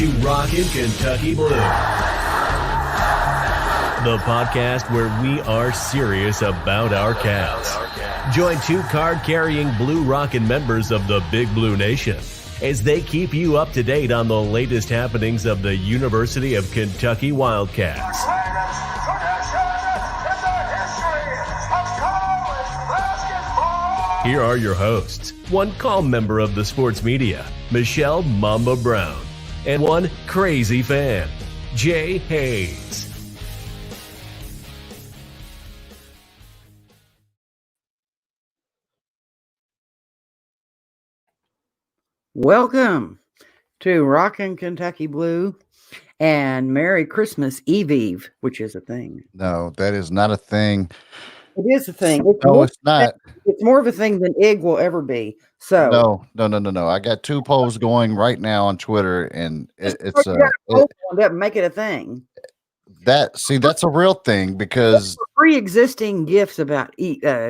to Rockin' Kentucky Blue, the podcast where we are serious about our Cats. Join two card-carrying Blue Rockin' members of the Big Blue Nation as they keep you up to date on the latest happenings of the University of Kentucky Wildcats. Here are your hosts, one calm member of the sports media, Michelle Mamba Brown, and one crazy fan, Jay Hayes. Welcome to Rockin' Kentucky Blue and Merry Christmas Eve, which is a thing. No, that is not a thing. It is a thing. It's not. It's more of a thing than Ig will ever be. So No. I got two polls going right now on Twitter, and it's that make it a thing. That's a real thing because pre-existing gifts about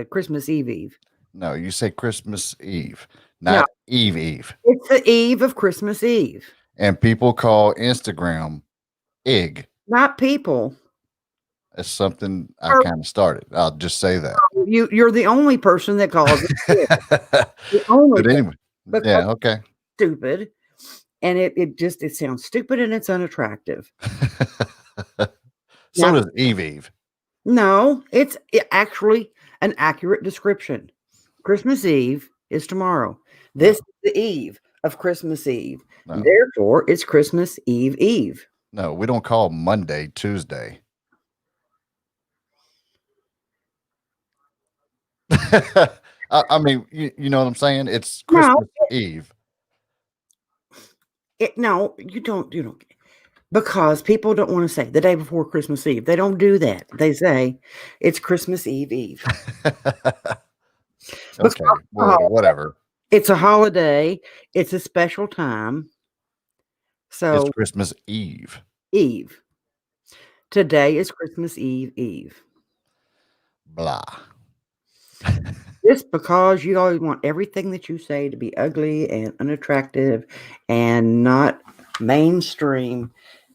Christmas Eve. No, you say Christmas Eve, not Eve. It's the eve of Christmas Eve, and people call Instagram Ig. Not people. It's something I kind of started. I'll just say that. You're the only person that calls it. The only. But anyway, yeah, okay. Stupid, and it sounds stupid and it's unattractive. So does Eve. No, it's actually an accurate description. Christmas Eve is tomorrow. This is the eve of Christmas Eve. No. Therefore, it's Christmas Eve. No, we don't call Monday Tuesday. I mean, you know what I'm saying? It's Christmas Eve. No, you don't. Because people don't want to say the day before Christmas Eve. They don't do that. They say it's Christmas Eve. Okay, well, whatever. It's a holiday. It's a special time. So it's Christmas Eve. Today is Christmas Eve. Blah. Just because you always want everything that you say to be ugly and unattractive and not mainstream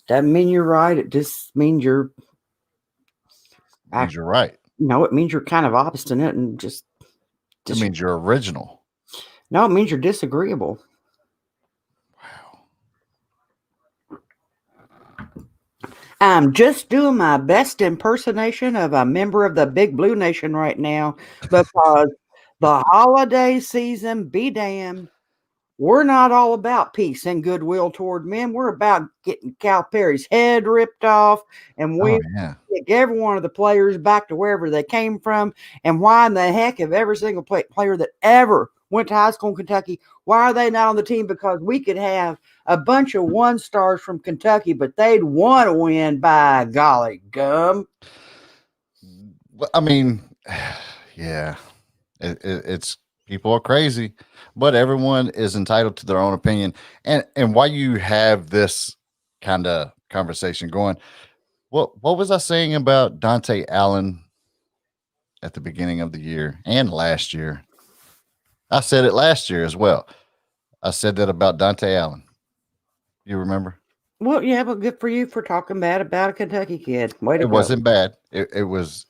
doesn't mean you're right. It just means you're right. No, it means you're kind of obstinate and just it means you're original. No, it means you're disagreeable. Wow. I'm just doing my best impersonation of a member of the Big Blue Nation right now because the holiday season, be damned, we're not all about peace and goodwill toward men. We're about getting Cal Perry's head ripped off, and we take every one of the players back to wherever they came from. And why in the heck have every single player that ever went to high school in Kentucky, why are they not on the team? Because we could have a bunch of one-stars from Kentucky, but they'd want to win by golly gum. I mean, yeah, it's people are crazy, but everyone is entitled to their own opinion. And while you have this kind of conversation going, what was I saying about Dante Allen at the beginning of the year and last year? I said it last year as well. I said that about Dante Allen. You remember? Well, yeah, but good for you for talking bad about a Kentucky kid. It wasn't bad. It was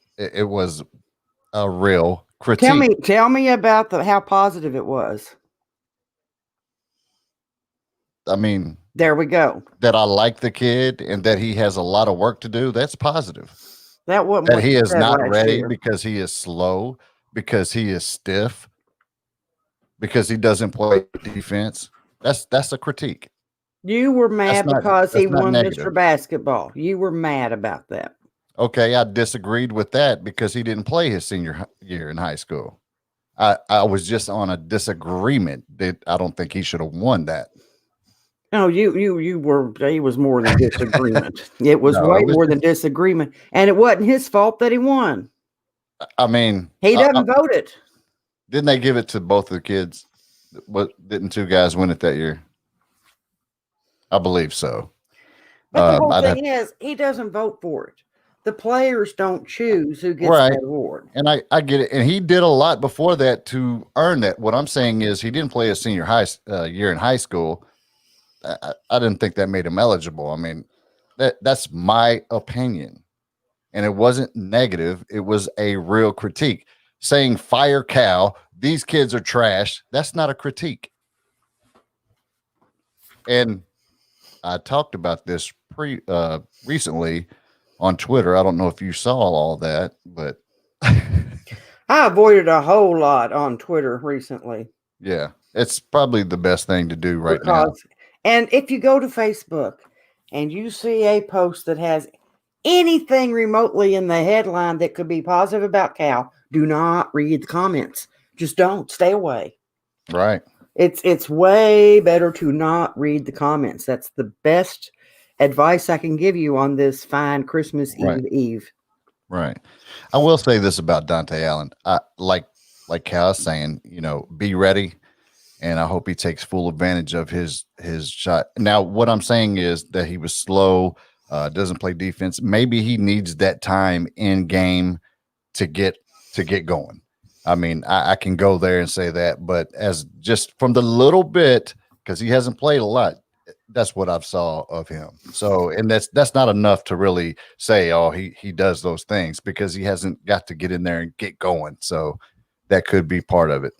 a real critique. Tell me about how positive it was. I mean, there we go. That I like the kid and that he has a lot of work to do. That's positive. That he is not ready because he is slow, because he is stiff, because he doesn't play defense. That's a critique. You were mad because he won Mr. Basketball. You were mad about that. Okay, I disagreed with that because he didn't play his senior year in high school. I was just on a disagreement that I don't think he should have won that. No, you were. He was more than disagreement. It was more than disagreement, and it wasn't his fault that he won. I mean, he doesn't vote it. Didn't they give it to both of the kids? What didn't two guys win it that year? I believe so. But the whole thing is, he doesn't vote for it. The players don't choose who gets that award. And I get it. And he did a lot before that to earn that. What I'm saying is he didn't play his senior year in high school. I didn't think that made him eligible. I mean, that's my opinion. And it wasn't negative. It was a real critique. Saying fire Cal, these kids are trash. That's not a critique. And I talked about this recently on Twitter. I don't know if you saw all that, but I avoided a whole lot on Twitter recently. yeah, it's probably the best thing to do right now. And if you go to Facebook and you see a post that has anything remotely in the headline that could be positive about Cal, do not read the comments. Just don't. Stay away. Right. It's way better to not read the comments. That's the best advice I can give you on this fine Christmas Eve. Right. I will say this about Dante Allen. Like Cal is saying, be ready, and I hope he takes full advantage of his shot. Now, what I'm saying is that he was slow, doesn't play defense. Maybe he needs that time in game to get going. I mean, I can go there and say that, but as just from the little bit, because he hasn't played a lot, that's what I've saw of him. So, and that's not enough to really say, oh, he does those things, because he hasn't got to get in there and get going. So that could be part of it.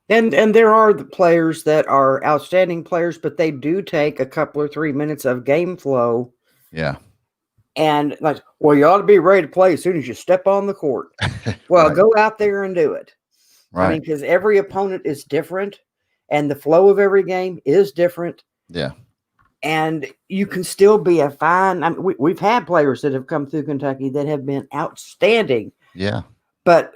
And there are the players that are outstanding players, but they do take a couple or 3 minutes of game flow. Yeah. And like, well, you ought to be ready to play as soon as you step on the court. Well, Right. Go out there and do it. Right. I mean, because every opponent is different and the flow of every game is different. Yeah. And you can still be a fine. I mean, we've had players that have come through Kentucky that have been outstanding. Yeah. But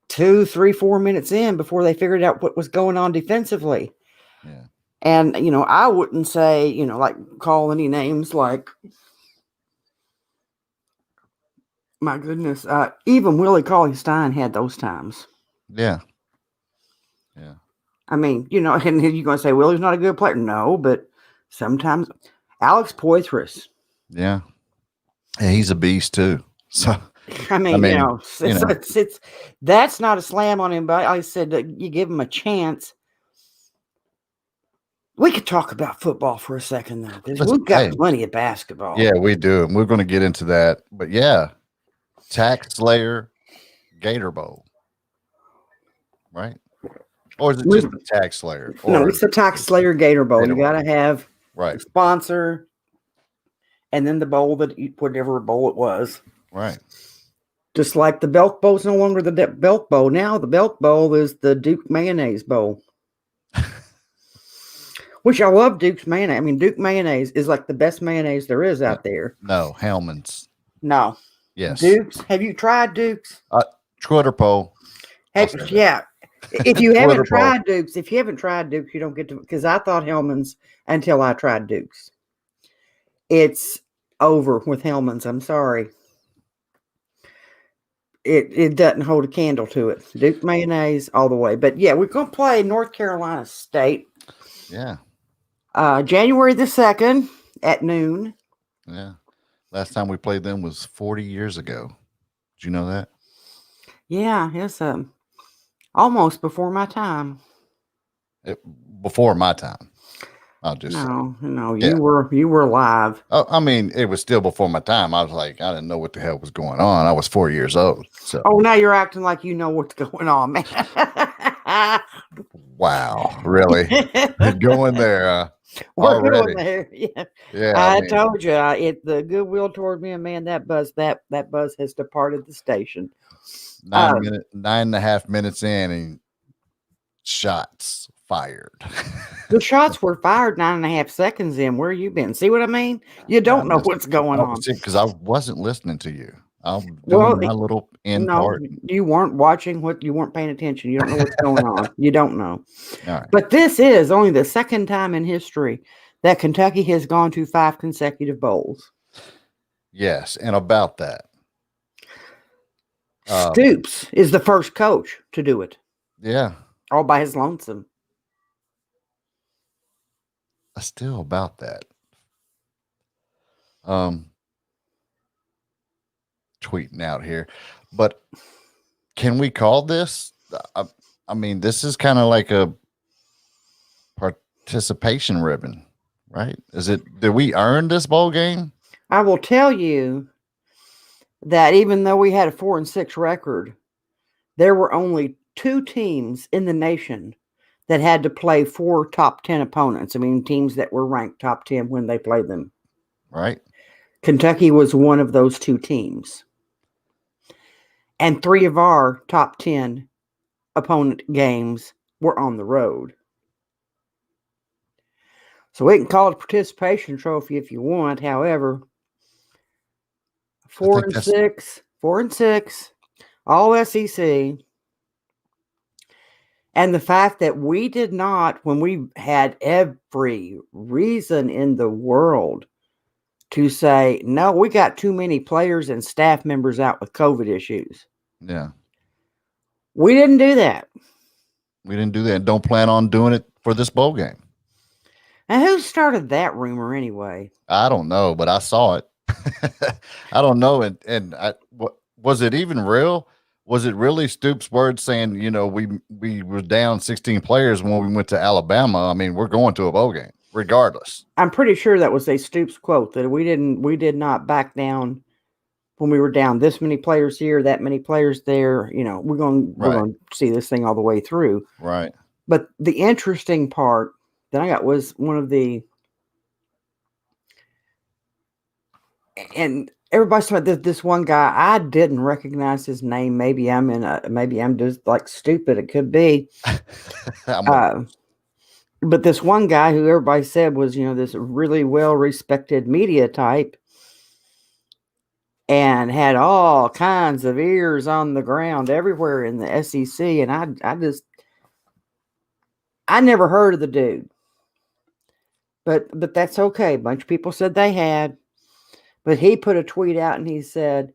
2, 3, 4 minutes in before they figured out what was going on defensively. Yeah. And, I wouldn't say, like call any names like, my goodness, even Willie Cauley-Stein had those times. Yeah. Yeah. I mean, and you're going to say, Willie's not a good player. No, but sometimes Alex Poitras. Yeah. And he's a beast too. So, I mean, it's that's not a slam on him, but I said that you give him a chance. We could talk about football for a second, though, because we've got plenty of basketball. Yeah, we do. And we're going to get into that. But yeah, Tax Slayer Gator Bowl. Right? Or is it just the Tax Slayer? No, it's the Tax Slayer Gator Bowl. You got to have a sponsor and then the bowl whatever bowl it was. Right. Just like the Belk Bowl is no longer the Belk Bowl. Now the Belk Bowl is the Duke Mayonnaise Bowl. Which I love Duke's mayonnaise. I mean, Duke mayonnaise is like the best mayonnaise there is out there. No, Hellman's. No. Yes. Duke's. Have you tried Duke's? Twitter poll. Yeah. If you haven't tried Duke's, you don't get to, because I thought Hellman's until I tried Duke's. It's over with Hellman's. I'm sorry. It doesn't hold a candle to it. Duke mayonnaise all the way. But yeah, we're going to play North Carolina State. Yeah. January the 2nd at noon. Yeah. Last time we played them was 40 years ago. Did you know that? Yeah, it's almost before my time. Before my time. I'll just No, you were alive. Oh, I mean, it was still before my time. I was like, I didn't know what the hell was going on. I was 4 years old. So. Oh, now you're acting like you know what's going on, man. Wow, really? Going there. We're going there. Yeah. Yeah. I told you, the Goodwill toward me, and man, that buzz has departed the station. 9.5 minutes in, and shots fired. The shots were fired 9.5 seconds in. Where you been? See what I mean? You don't know what's going on. Because I wasn't listening to you. I'm doing my little part. You weren't watching you weren't paying attention. You don't know what's going on. You don't know. All right. But this is only the second time in history that Kentucky has gone to 5 consecutive bowls. Yes, and about that. Stoops is the first coach to do it. Yeah. All by his lonesome. Still about that. Tweeting out here, but can we call this? I mean, this is kind of like a participation ribbon, right? Did we earn this bowl game? I will tell you that even though we had a 4-6 record, there were only 2 teams in the nation that had to play 4 top 10 opponents. I mean, teams that were ranked top 10 when they played them. Right. Kentucky was one of those 2 teams. And 3 of our top 10 opponent games were on the road. So we can call it a participation trophy if you want. However, 4-6, all SEC. And the fact that we did not, when we had every reason in the world to say, no, we got too many players and staff members out with COVID issues. Yeah. We didn't do that. We didn't do that. Don't plan on doing it for this bowl game. And who started that rumor anyway? I don't know, but I saw it. I don't know. Was it even real? Was it really Stoops' words saying, we were down 16 players when we went to Alabama? I mean, we're going to a bowl game regardless. I'm pretty sure that was a Stoops quote, that we did not back down when we were down this many players here, that many players there. We're going to see this thing all the way through. Right. But the interesting part that I got was one of the, and everybody's talking about this one guy. I didn't recognize his name. Maybe I'm just like stupid. It could be. But this one guy who everybody said was, this really well-respected media type, and had all kinds of ears on the ground everywhere in the SEC. And I never heard of the dude. But that's okay. A bunch of people said they had. But he put a tweet out and he said,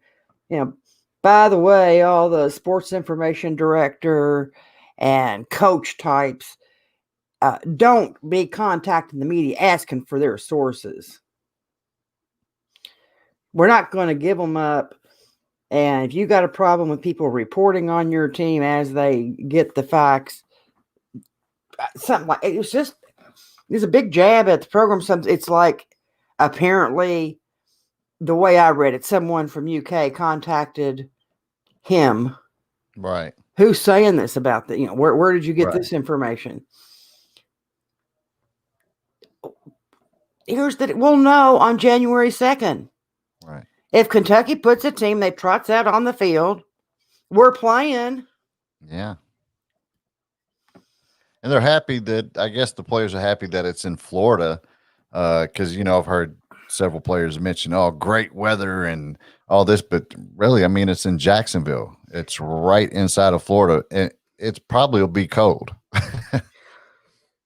by the way, all the sports information director and coach types, don't be contacting the media asking for their sources. We're not going to give them up. And if you got a problem with people reporting on your team as they get the facts, something like it's a big jab at the program. It's like, apparently, the way I read it, someone from UK contacted him. Right. Who's saying this about the, where did you get this information? We'll know on January 2nd. Right. If Kentucky puts a team they trots out on the field, we're playing. Yeah. And they're happy I guess the players are happy that it's in Florida. Because, I've heard several players mention, great weather and all this, but really, I mean, it's in Jacksonville. It's right inside of Florida, and it's probably will be cold.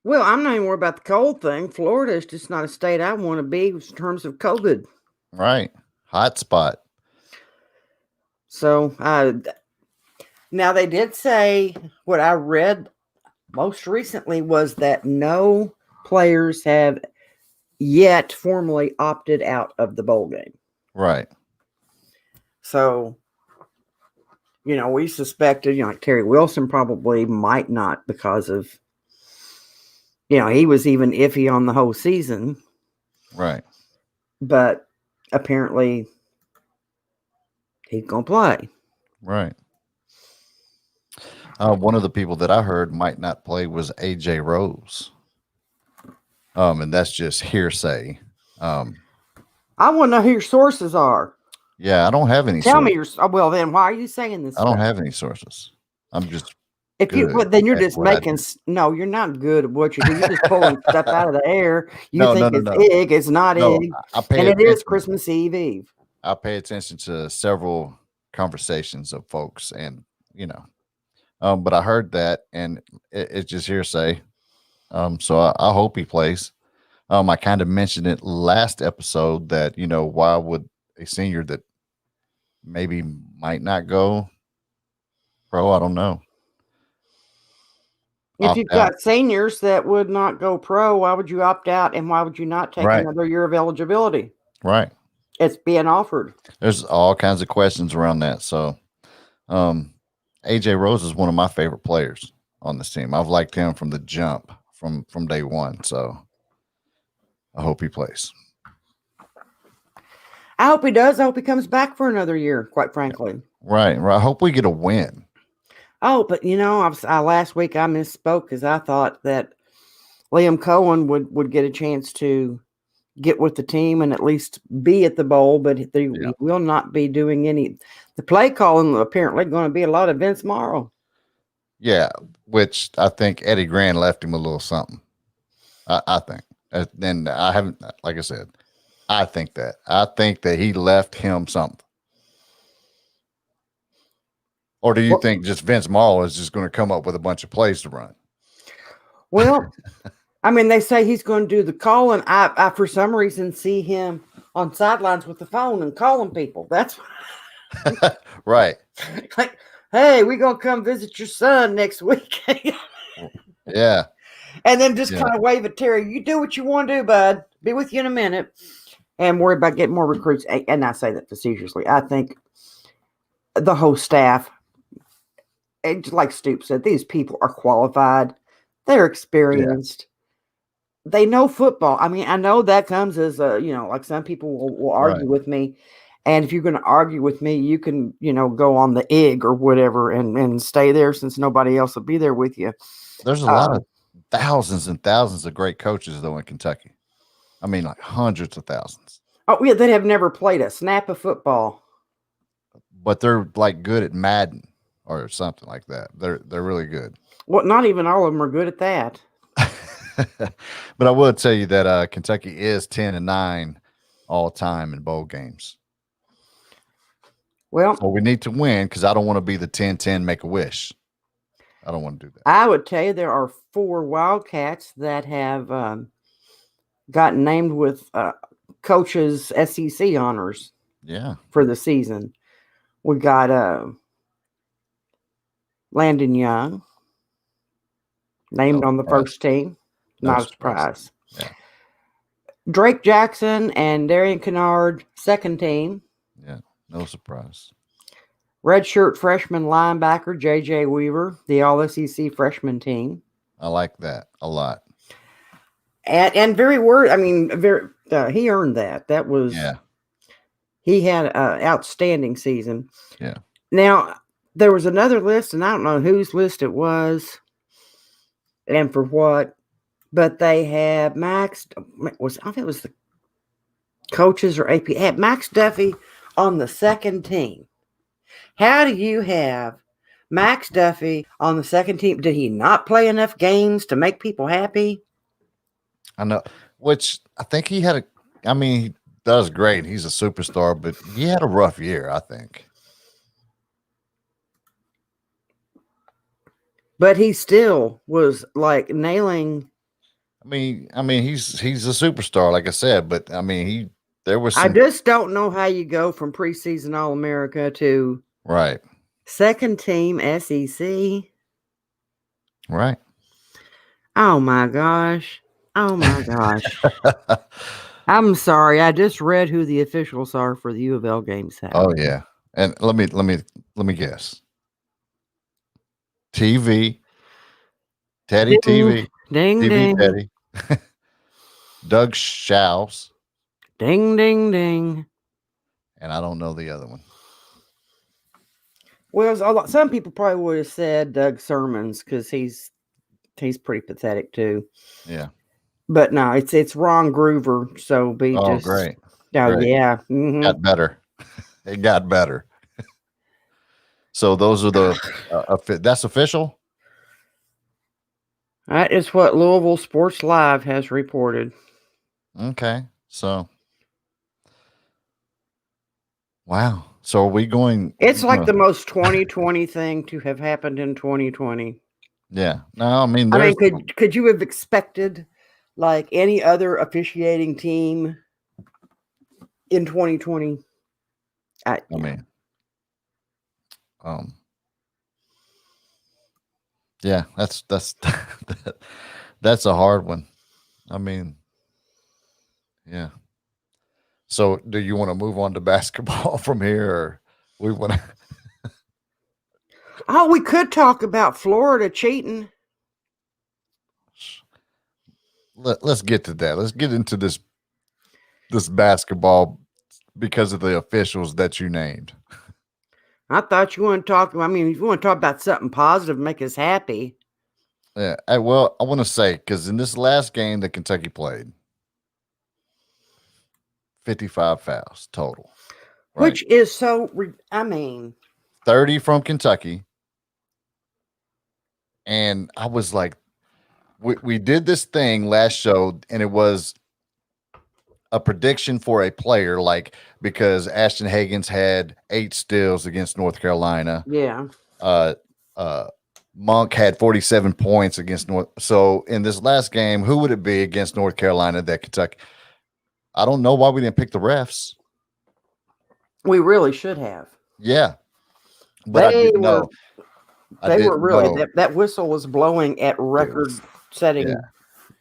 Well, I'm not even worried about the cold thing. Florida is just not a state I want to be in terms of COVID. Right. Hot spot. So, now they did say, what I read most recently was that no players have yet formally opted out of the bowl game. Right. So, we suspected, like Terry Wilson probably might not because of, he was even iffy on the whole season. Right. But apparently he's going to play. Right. One of the people that I heard might not play was AJ Rose. And that's just hearsay. I want to know who your sources are. Yeah, I don't have any. Tell me well, then why are you saying this? I don't have any sources. I'm just. Then you're just making. No, you're not good at what you do. You're just pulling stuff out of the air. You think it's egg. It's not egg. And it is Christmas Eve. I pay attention to several conversations of folks, and but I heard that, and it's just hearsay. So I hope he plays. I kind of mentioned it last episode that, why would a senior that maybe might not go pro? I don't know. If you've got seniors that would not go pro, why would you opt out, and why would you not take another year of eligibility? Right. It's being offered. There's all kinds of questions around that. So AJ Rose is one of my favorite players on this team. I've liked him from the jump from day one. So I hope he plays. I hope he does. I hope he comes back for another year, quite frankly. Right. I hope we get a win. Oh, but last week I misspoke because I thought that Liam Cohen would get a chance to get with the team and at least be at the bowl, but he will not be doing any. The play calling apparently going to be a lot of Vince Morrow. Yeah, which I think Eddie Grand left him a little something. I think. And I haven't, like I said, I think that he left him something. Or do you think just Vince Morrow is just going to come up with a bunch of plays to run? Well, I mean, they say he's going to do the calling. I for some reason see him on sidelines with the phone and calling people. That's right. Like, hey, we're going to come visit your son next week. Yeah. And then just kind of wave at Terry. You do what you want to do, bud. Be with you in a minute. And worry about getting more recruits. And I say that facetiously. I think the whole staff, like Stoop said, these people are qualified. They're experienced. Yeah. They know football. I mean, I know that comes as like some people will argue with me. And if you're going to argue with me, you can, go on the egg or whatever and stay there since nobody else will be there with you. There's a lot of thousands and thousands of great coaches, though, in Kentucky. I mean, like hundreds of thousands. Oh, yeah, they have never played a snap of football. But they're, like, good at Madden or something like that. They're really good. Well, not even all of them are good at that. But I will tell you that Kentucky is 10-9 all time in bowl games. Well, so we need to win because I don't want to be the 10-10 Make-A-Wish. I don't want to do that. I would tell you there are 4 Wildcats that have gotten named with coaches' SEC honors. Yeah, for the season. We got Landon Young named on the first team. Not a surprise. Yeah. Drake Jackson and Darian Kennard, second team. Yeah, no surprise. Redshirt freshman linebacker J.J. Weaver, the All-SEC freshman team. I like that a lot. And very he earned that. That was he had an outstanding season. Yeah. Now, there was another list, and I don't know whose list it was and for what, but they had I think it was the coaches or AP, had Max Duffy on the second team. How do you have Max Duffy on the second team? Did he not play enough games to make people happy? I know, which I think he does great. He's a superstar, but he had a rough year, I think. But he still was like nailing. I mean, he's a superstar, like I said, but I mean, I just don't know how you go from preseason All-America to second team SEC. Right. Oh my gosh. I'm sorry. I just read who the officials are for the U of L game Saturday. Oh yeah. And let me guess. Teddy TV. Ding, TV ding. Teddy. Doug Shouse. Ding, ding, ding. And I don't know the other one. Well, some people probably would have said Doug Sermons because he's pretty pathetic too. Yeah. But no, it's Ron Groover. So great. Oh, great. Yeah. Mm-hmm. Got better. It got better. So those are that's official? That is what Louisville Sports Live has reported. Okay. So, wow. So are we going? It's like the most 2020 thing to have happened in 2020. Yeah. No, could you have expected like any other officiating team in 2020? Yeah, that's that's a hard one. I mean, yeah. So, do you want to move on to basketball from here, or we want to? Oh, we could talk about Florida cheating. let's get to that. Let's get into this basketball because of the officials that you named. I thought you want to talk. I mean, if you want to talk about something positive, make us happy. Yeah. Well, I want to say, because in this last game that Kentucky played, 55 fouls total. Right? Which is so, I mean, 30 from Kentucky. And I was like, we did this thing last show, and it was a prediction for a player, like, because Ashton Hagans had 8 steals against North Carolina. yeah. Monk had 47 points against North. So in this last game, who would it be against North Carolina that Kentucky? I don't know why we didn't pick the refs. We really should have. Yeah. But I didn't know. They were really, that whistle was blowing at record setting. Yeah.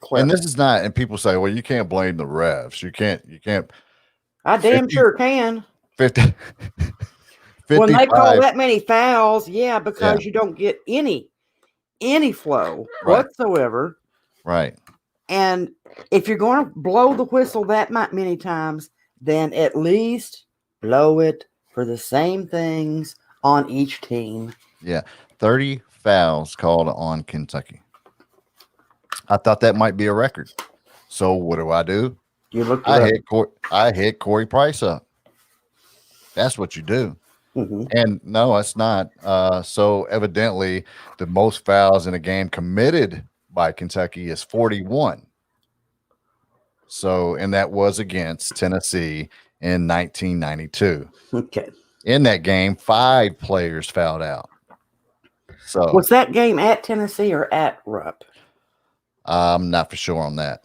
Clip. And this is not, and people say, well, you can't blame the refs. You can't. I damn sure can. 50. When they call that many fouls, because you don't get any flow whatsoever. Right. And if you're going to blow the whistle that many times, then at least blow it for the same things on each team. Yeah. 30 fouls called on Kentucky. I thought that might be a record. So what do? You look. I hit Corey Price up. That's what you do. Mm-hmm. And no, it's not. So evidently, the most fouls in a game committed by Kentucky is 41. So, and that was against Tennessee in 1992. Okay. In that game, 5 players fouled out. So, was that game at Tennessee or at Rupp? I'm not for sure on that.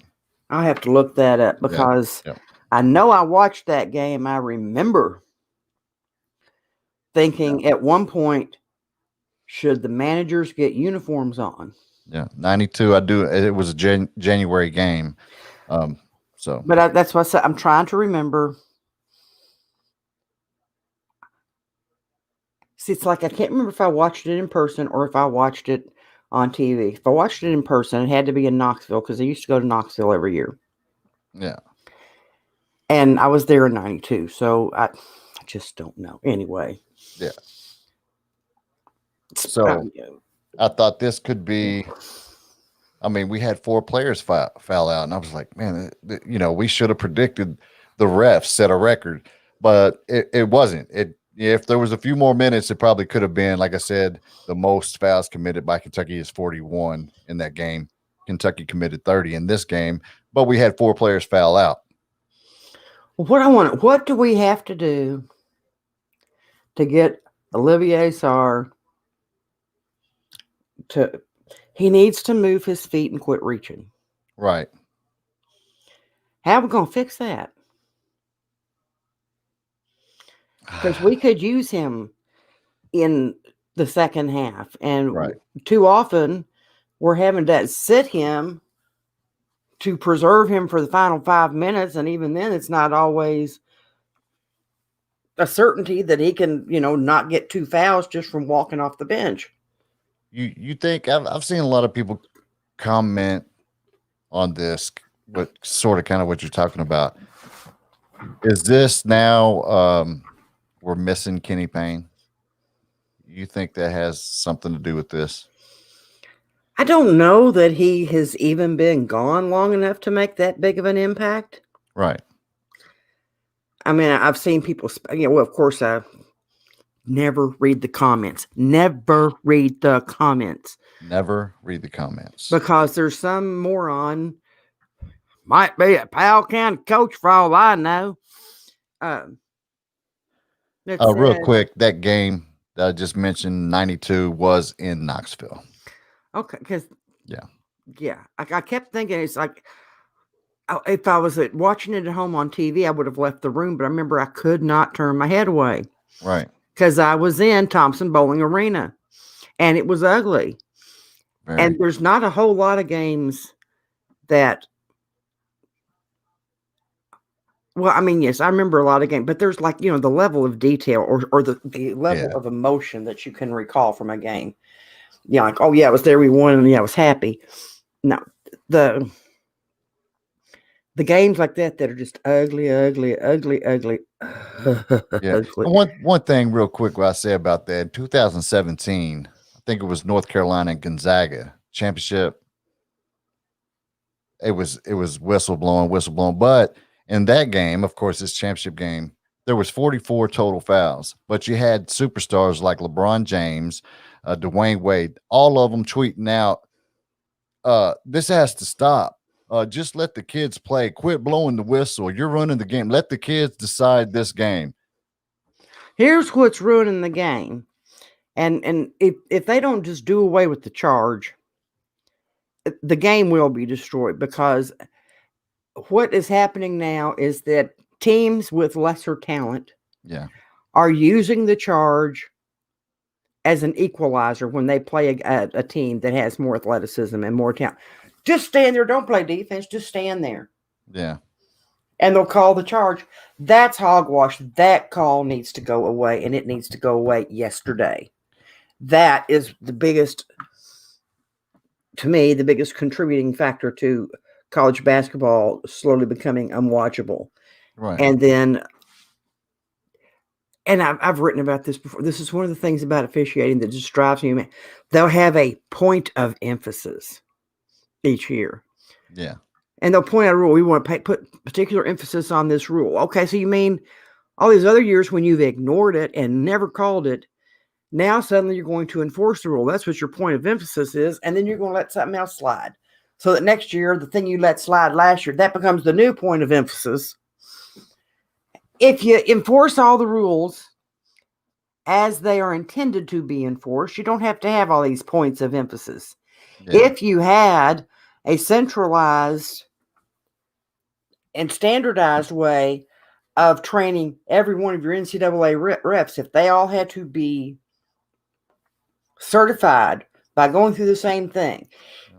I'll have to look that up because I know I watched that game. I remember thinking at one point, should the managers get uniforms on? Yeah, 92. I do. It was a January game. But that's what I said. I'm trying to remember. See, it's like I can't remember if I watched it in person or if I watched it on TV. If I watched it in person, it had to be in Knoxville because I used to go to Knoxville every year. Yeah. And I was there in 92, so I just don't know. Anyway. Yeah. So I thought this could be, I mean, we had 4 players foul out, and I was like, man, we should have predicted the refs set a record, but it wasn't. If there was a few more minutes, it probably could have been, like I said, the most fouls committed by Kentucky is 41 in that game. Kentucky committed 30 in this game, but we had 4 players foul out. What do we have to do to get Olivier Sarr he needs to move his feet and quit reaching. Right. How are we going to fix that? Because we could use him in the second half. And too often we're having to sit him to preserve him for the final 5 minutes. And even then, it's not always a certainty that he can, not get 2 fouls just from walking off the bench. You think I've seen a lot of people comment on this, but sort of kind of what you're talking about. Is this now we're missing Kenny Payne? You think that has something to do with this? I don't know that he has even been gone long enough to make that big of an impact. Right. I mean, I've seen people, of course, I never read the comments. Never read the comments. Never read the comments. Because there's some moron, might be a Powell County coach for all I know. Real quick, that game that I just mentioned, 92, was in Knoxville. Okay, because yeah, I kept thinking it's like if I was watching it at home on TV, I would have left the room. But I remember I could not turn my head away. Right. Because I was in Thompson Bowling Arena, and it was ugly. Very. And there's not a whole lot of games that. Well, I mean, yes, I remember a lot of games, but there's like, the level of detail or the level of emotion that you can recall from a game. Like, oh, yeah, I was there, we won, and I was happy. No, The games like that are just ugly, ugly, ugly, ugly, Yeah. ugly. And one thing real quick what I say about that, in 2017, I think it was North Carolina and Gonzaga championship. It was whistle blowing. But in that game, of course, this championship game, there was 44 total fouls. But you had superstars like LeBron James, Dwayne Wade, all of them tweeting out, this has to stop. Just let the kids play. Quit blowing the whistle. You're running the game. Let the kids decide this game. Here's what's ruining the game. And if they don't just do away with the charge, the game will be destroyed, because what is happening now is that teams with lesser talent Yeah. are using the charge as an equalizer when they play a team that has more athleticism and more talent. Just stand there. Don't play defense. Just stand there. Yeah. And they'll call the charge. That's hogwash. That call needs to go away, and it needs to go away yesterday. That is the biggest, to me, the biggest contributing factor to college basketball slowly becoming unwatchable. Right. And I've written about this before. This is one of the things about officiating that just drives me mad. They'll have a point of emphasis each year. Yeah. And they'll point out a rule. We want to put particular emphasis on this rule. Okay, so you mean all these other years when you've ignored it and never called it, now suddenly you're going to enforce the rule. That's what your point of emphasis is. And then you're going to let something else slide. So that next year, the thing you let slide last year, that becomes the new point of emphasis. If you enforce all the rules as they are intended to be enforced, you don't have to have all these points of emphasis. Yeah. If you had a centralized and standardized way of training every one of your NCAA refs, if they all had to be certified by going through the same thing,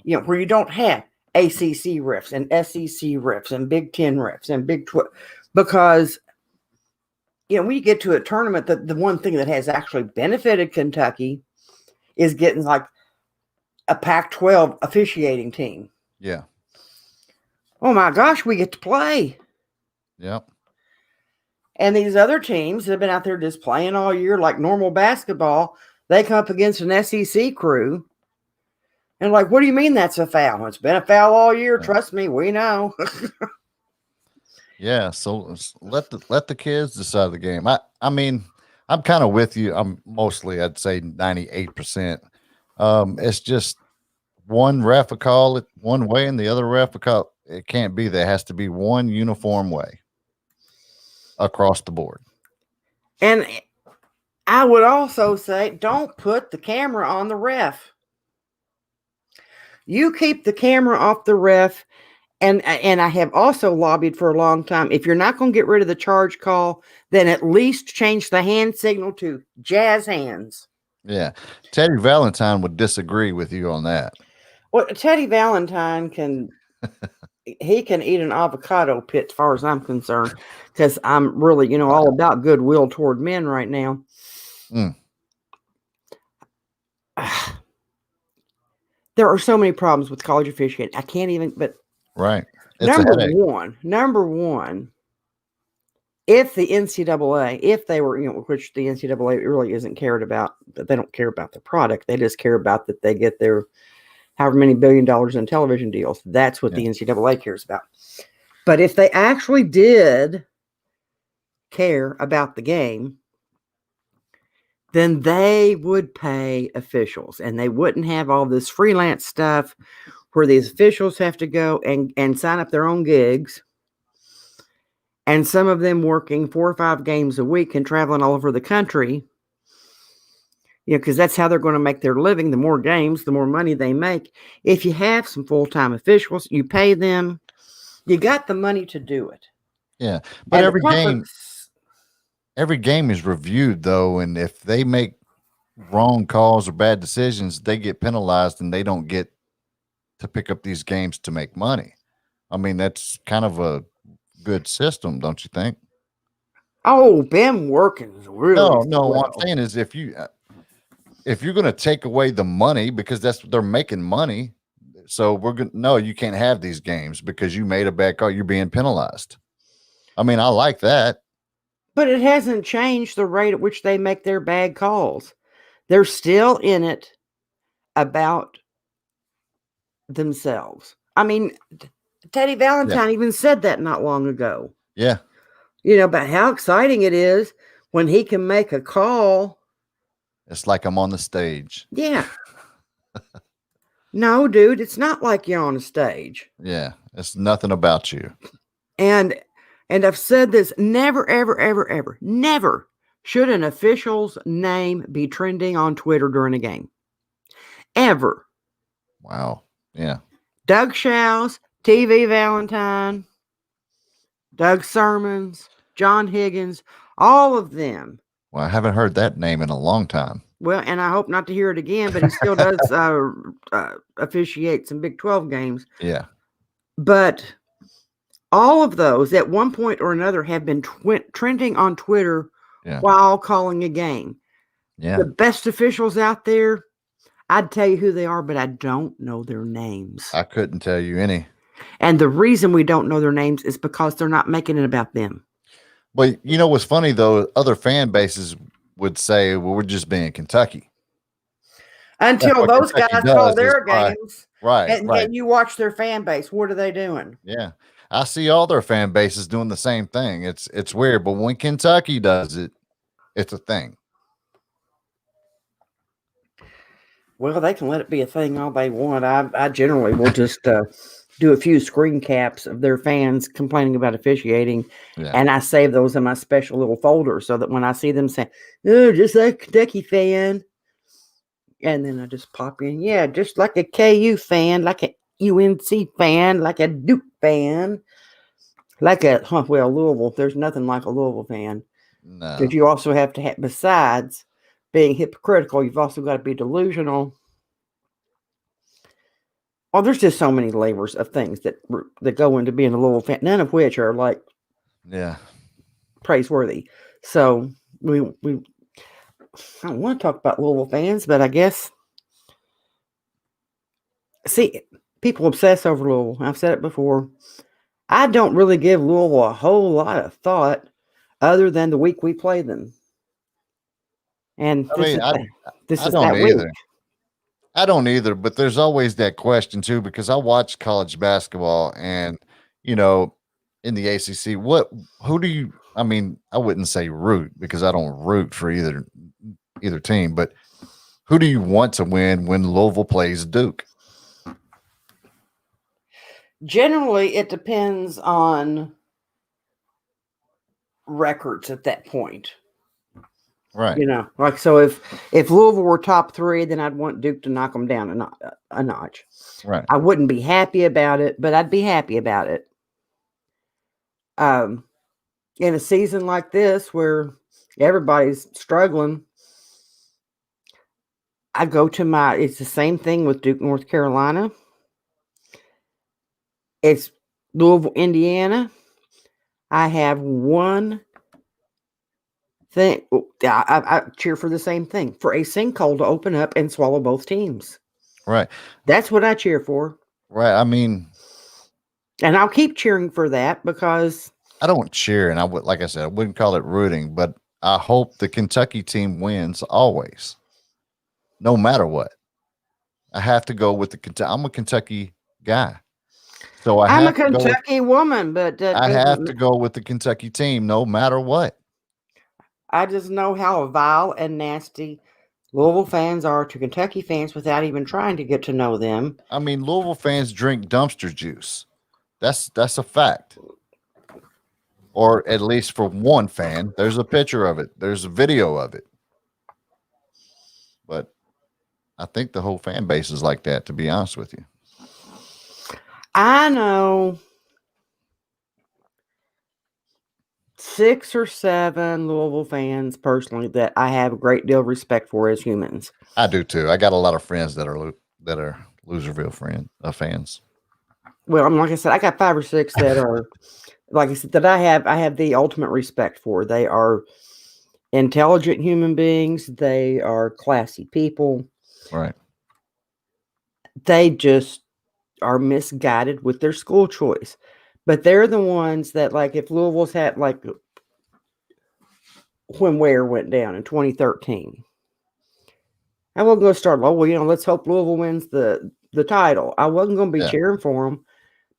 where you don't have ACC refs and SEC refs and Big Ten refs and Big 12, because when you get to a tournament, the one thing that has actually benefited Kentucky is getting like a Pac-12 officiating team. Yeah. Oh my gosh, we get to play. Yep. And these other teams that have been out there just playing all year like normal basketball, they come up against an SEC crew. And like, what do you mean that's a foul? It's been a foul all year. Yeah. Trust me, we know. Yeah, so let the kids decide the game. I mean, I'm kind of with you. I'm mostly, I'd say 98%. It's just one ref will call it one way and the other ref will call it. It can't be. There has to be one uniform way across the board. And I would also say, don't put the camera on the ref. You keep the camera off the ref. And I have also lobbied for a long time, if you're not going to get rid of the charge call, then at least change the hand signal to jazz hands. Yeah. Teddy Valentine would disagree with you on that. Well, Teddy Valentine can eat an avocado pit as far as I'm concerned, because I'm really, all about goodwill toward men right now. There are so many problems with college officiating. I can't even, but right. Number one, if the NCAA, if they were, which the NCAA really isn't cared about, but they don't care about the product. They just care about that they get their however many $1 billion in television deals. That's what the NCAA cares about. But if they actually did care about the game, then they would pay officials, and they wouldn't have all this freelance stuff where these officials have to go and sign up their own gigs, and some of them working 4 or 5 games a week and traveling all over the country, because that's how they're going to make their living. The more games, the more money they make. If you have some full-time officials, you pay them, you got the money to do it. Yeah, but every game is reviewed, though, and if they make wrong calls or bad decisions, they get penalized and they don't get to pick up these games to make money. I mean, that's kind of a good system, don't you think? Oh, been working really. No. What I'm saying is, if you're going to take away the money, because they're making money, So we're going to, no, you can't have these games because you made a bad call. You're being penalized. I mean, I like that. But it hasn't changed the rate at which they make their bad calls. They're still in it about themselves. I mean, Teddy Valentine even said that not long ago. Yeah. But how exciting it is when he can make a call. It's like I'm on the stage. Yeah. No, dude, it's not like you're on a stage. Yeah. It's nothing about you. And I've said this, never, ever, ever, ever, never should an official's name be trending on Twitter during a game. Ever. Wow. Yeah. Doug Shouse, TV Valentine, Doug Sermons, John Higgins, all of them. Well, I haven't heard that name in a long time. Well, and I hope not to hear it again, but he still does officiate some Big 12 games. Yeah. But all of those at one point or another have been trending on Twitter while calling a game. Yeah. The best officials out there, I'd tell you who they are, but I don't know their names. I couldn't tell you any. And the reason we don't know their names is because they're not making it about them. But you know what's funny, though? Other fan bases would say, well, we're just being Kentucky. Until those guys call their games. Right. And you watch their fan base. What are they doing? Yeah. I see all their fan bases doing the same thing. It's weird. But when Kentucky does it, it's a thing. Well, they can let it be a thing all they want. I generally will just do a few screen caps of their fans complaining about officiating, and I save those in my special little folder so that when I see them say, "Oh, just like a Kentucky fan," and then I just pop in, "Yeah, just like a KU fan, like a UNC fan, like a Duke fan, like a Louisville." There's nothing like a Louisville fan, because you also have to have, besides being hypocritical, you've also got to be delusional. Oh, there's just so many layers of things that go into being a Louisville fan, none of which are praiseworthy. So I don't want to talk about Louisville fans, but I guess people obsess over Louisville. I've said it before. I don't really give Louisville a whole lot of thought other than the week we play them. And this is that week. I don't either, but there's always that question too, because I watch college basketball and, in the ACC, who do you, I wouldn't say root because I don't root for either team, but who do you want to win when Louisville plays Duke? Generally, it depends on records at that point. Right. So if Louisville were top 3, then I'd want Duke to knock them down a notch. Right. I wouldn't be happy about it, but I'd be happy about it. In a season like this where everybody's struggling, I go to it's the same thing with Duke, North Carolina. It's Louisville, Indiana. I have one thing. I cheer for the same thing, for a sinkhole to open up and swallow both teams. Right. That's what I cheer for. Right. And I'll keep cheering for that because I don't cheer, and like I said, I wouldn't call it rooting, but I hope the Kentucky team wins always, no matter what. I have to go with I'm a Kentucky guy. So I'm a Kentucky woman, but I have to go with the Kentucky team no matter what. I just know how vile and nasty Louisville fans are to Kentucky fans without even trying to get to know them. Louisville fans drink dumpster juice. That's a fact. Or at least for one fan, there's a picture of it. There's a video of it. But I think the whole fan base is like that, to be honest with you. I know 6 or 7 Louisville fans personally that I have a great deal of respect for as humans. I do too. I got a lot of friends that are Loserville fans. Well, like I said, I got 5 or 6 that are, like I said, that I have the ultimate respect for. They are intelligent human beings. They are classy people. Right. They just are misguided with their school choice. But they're the ones that, like, if Louisville's had, like, when Ware went down in 2013, I wasn't going to start, let's hope Louisville wins the title. I wasn't going to be cheering for them,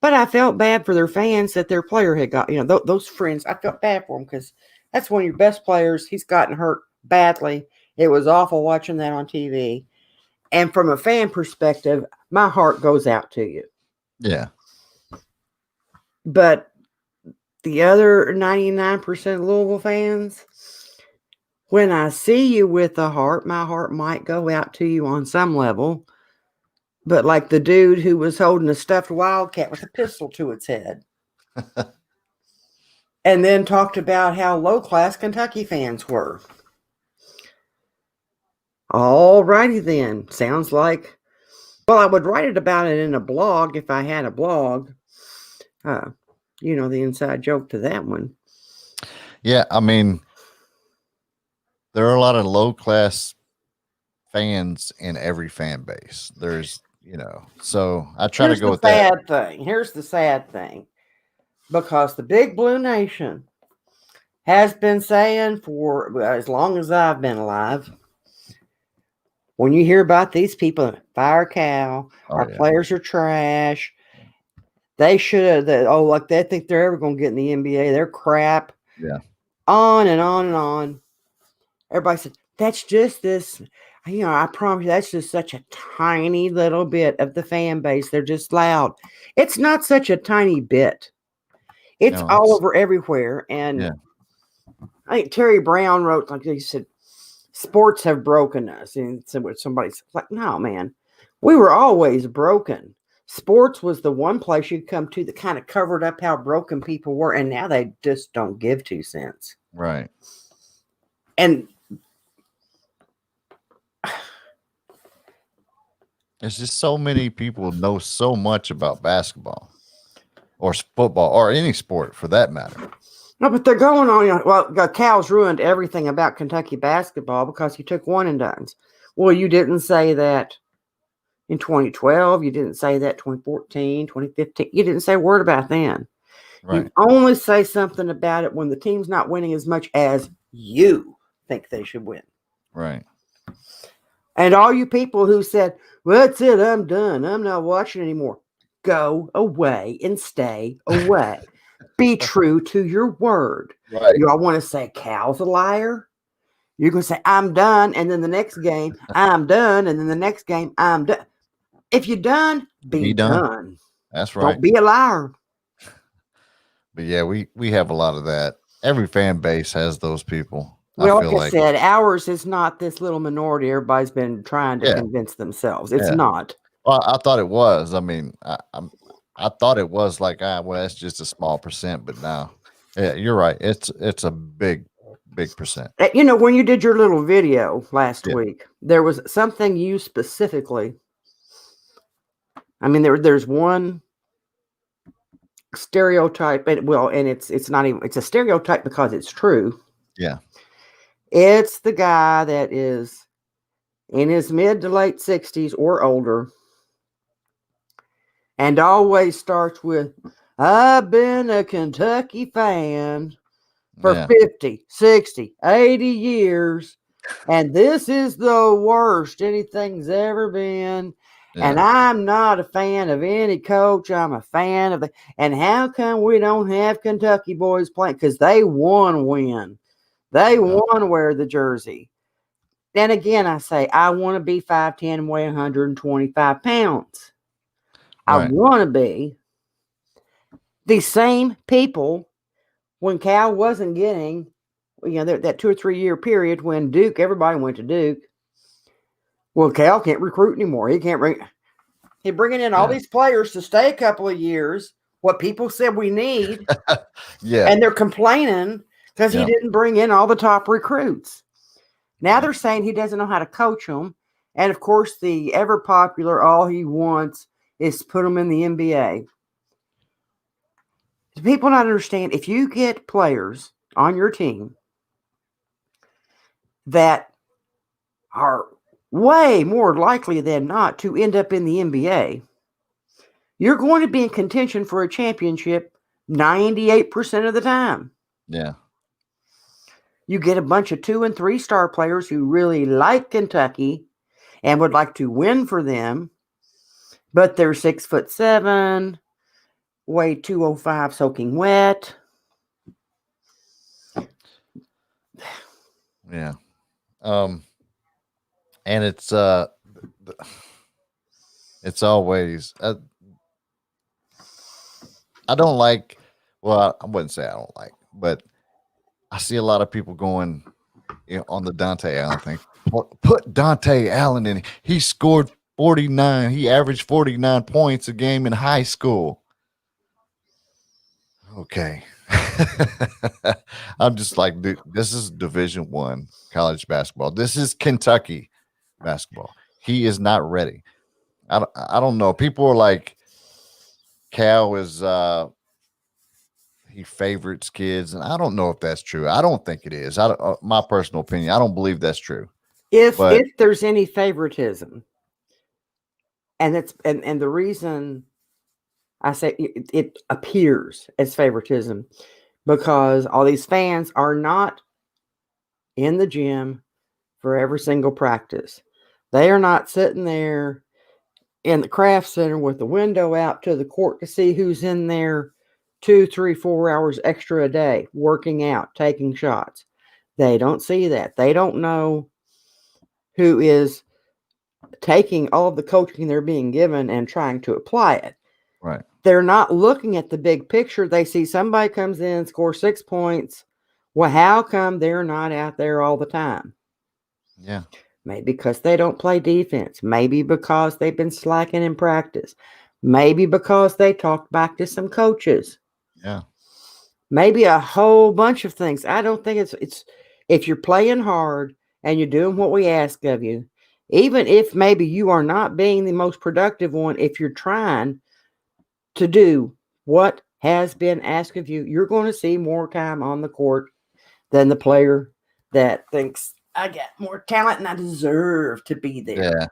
but I felt bad for their fans that their player had got, those friends. I felt bad for them because that's one of your best players. He's gotten hurt badly. It was awful watching that on TV. And from a fan perspective, my heart goes out to you. Yeah. But the other 99% of Louisville fans, when I see you with a heart, my heart might go out to you on some level. But like the dude who was holding a stuffed wildcat with a pistol to its head. And then talked about how low-class Kentucky fans were. All righty then. Sounds like, well, I would write about it in a blog if I had a blog. The inside joke to that one. Yeah, I mean, there are a lot of low-class fans in every fan base. There's, so I try to go with that. Here's the sad thing. Because the Big Blue Nation has been saying for as long as I've been alive, when you hear about these people, fire Cal, our players are trash, they should have, like they think they're ever going to get in the NBA, they're crap. Yeah. On and on and on. Everybody said, that's just this, I promise you, that's just such a tiny little bit of the fan base. They're just loud. It's not such a tiny bit. It's all over everywhere. And I think Terry Brown wrote, like he said, sports have broken us. And somebody's like, no, man, we were always broken. Sports was the one place you'd come to that kind of covered up how broken people were. And now they just don't give 2 cents. Right. And there's just so many people know so much about basketball or football or any sport for that matter. No, but they're going on. Well, Cal's ruined everything about Kentucky basketball because he took one and dones. Well, you didn't say that in 2012. You didn't say that 2014, 2015. You didn't say a word about then. Right. You only say something about it when the team's not winning as much as you think they should win. Right. And all you people who said, well, that's it, I'm done, I'm not watching anymore. Go away and stay away. Be true to your word. Right. You all want to say Cal's a liar? You're going to say, I'm done. And then the next game, I'm done. And then the next game, I'm done. If you're done, be done. That's right. Don't be a liar. But yeah, we have a lot of that. Every fan base has those people. Well, like I said, ours is not this little minority everybody's been trying to convince themselves. It's not. Well, I thought it was. I mean, I thought it was like, well, that's just a small percent. But now, yeah, you're right. It's a big percent. When you did your little video last week, there was something you specifically. I mean, there's one stereotype, and it's not even. It's a stereotype because it's true. Yeah. It's the guy that is in his mid to late 60s or older and always starts with, I've been a Kentucky fan for 50, 60, 80 years, and this is the worst anything's ever been. Yeah. And I'm not a fan of any coach. I'm a fan of and how come we don't have Kentucky boys playing? Because they win. They want to wear the jersey. And again, I say, I want to be 5'10" and weigh 125 pounds. Right. I want to be. The same people, when Cal wasn't getting, that 2 or 3 year period when everybody went to Duke. Well, Cal can't recruit anymore. He can't He's bringing in all these players to stay a couple of years, what people said we need. And they're complaining because he didn't bring in all the top recruits. Now they're saying he doesn't know how to coach them. And, of course, the ever popular, all he wants is to put them in the NBA. Do people not understand? If you get players on your team that are way more likely than not to end up in the NBA, you're going to be in contention for a championship 98% of the time. Yeah. You get a bunch of 2 and 3 star players who really like Kentucky and would like to win for them, but they're 6'7", weigh 205, soaking wet. Yeah. And it's always I don't like. Well, I wouldn't say I don't like, but I see a lot of people going on the Dante Allen thing. Put Dante Allen in. He scored 49. He averaged 49 points a game in high school. Okay. I'm just like, dude, this is Division I college basketball. This is Kentucky basketball. He is not ready. I don't know. People are like, Cal is he favorites kids, and I don't know if that's true. I don't think it is. My personal opinion, I don't believe that's true. If there's any favoritism, and the reason I say it appears as favoritism, because all these fans are not in the gym for every single practice. They are not sitting there in the craft center with the window out to the court to see who's in there 2, 3, 4 hours extra a day, working out, taking shots. They don't see that. They don't know who is taking all of the coaching they're being given and trying to apply it. Right. They're not looking at the big picture. They see somebody comes in, scores 6 points. Well, how come they're not out there all the time? Yeah. Maybe because they don't play defense. Maybe because they've been slacking in practice. Maybe because they talked back to some coaches. Yeah. Maybe a whole bunch of things. I don't think it's if you're playing hard and you're doing what we ask of you, even if maybe you are not being the most productive one, if you're trying to do what has been asked of you, you're going to see more time on the court than the player that thinks, I got more talent and I deserve to be there. Yeah.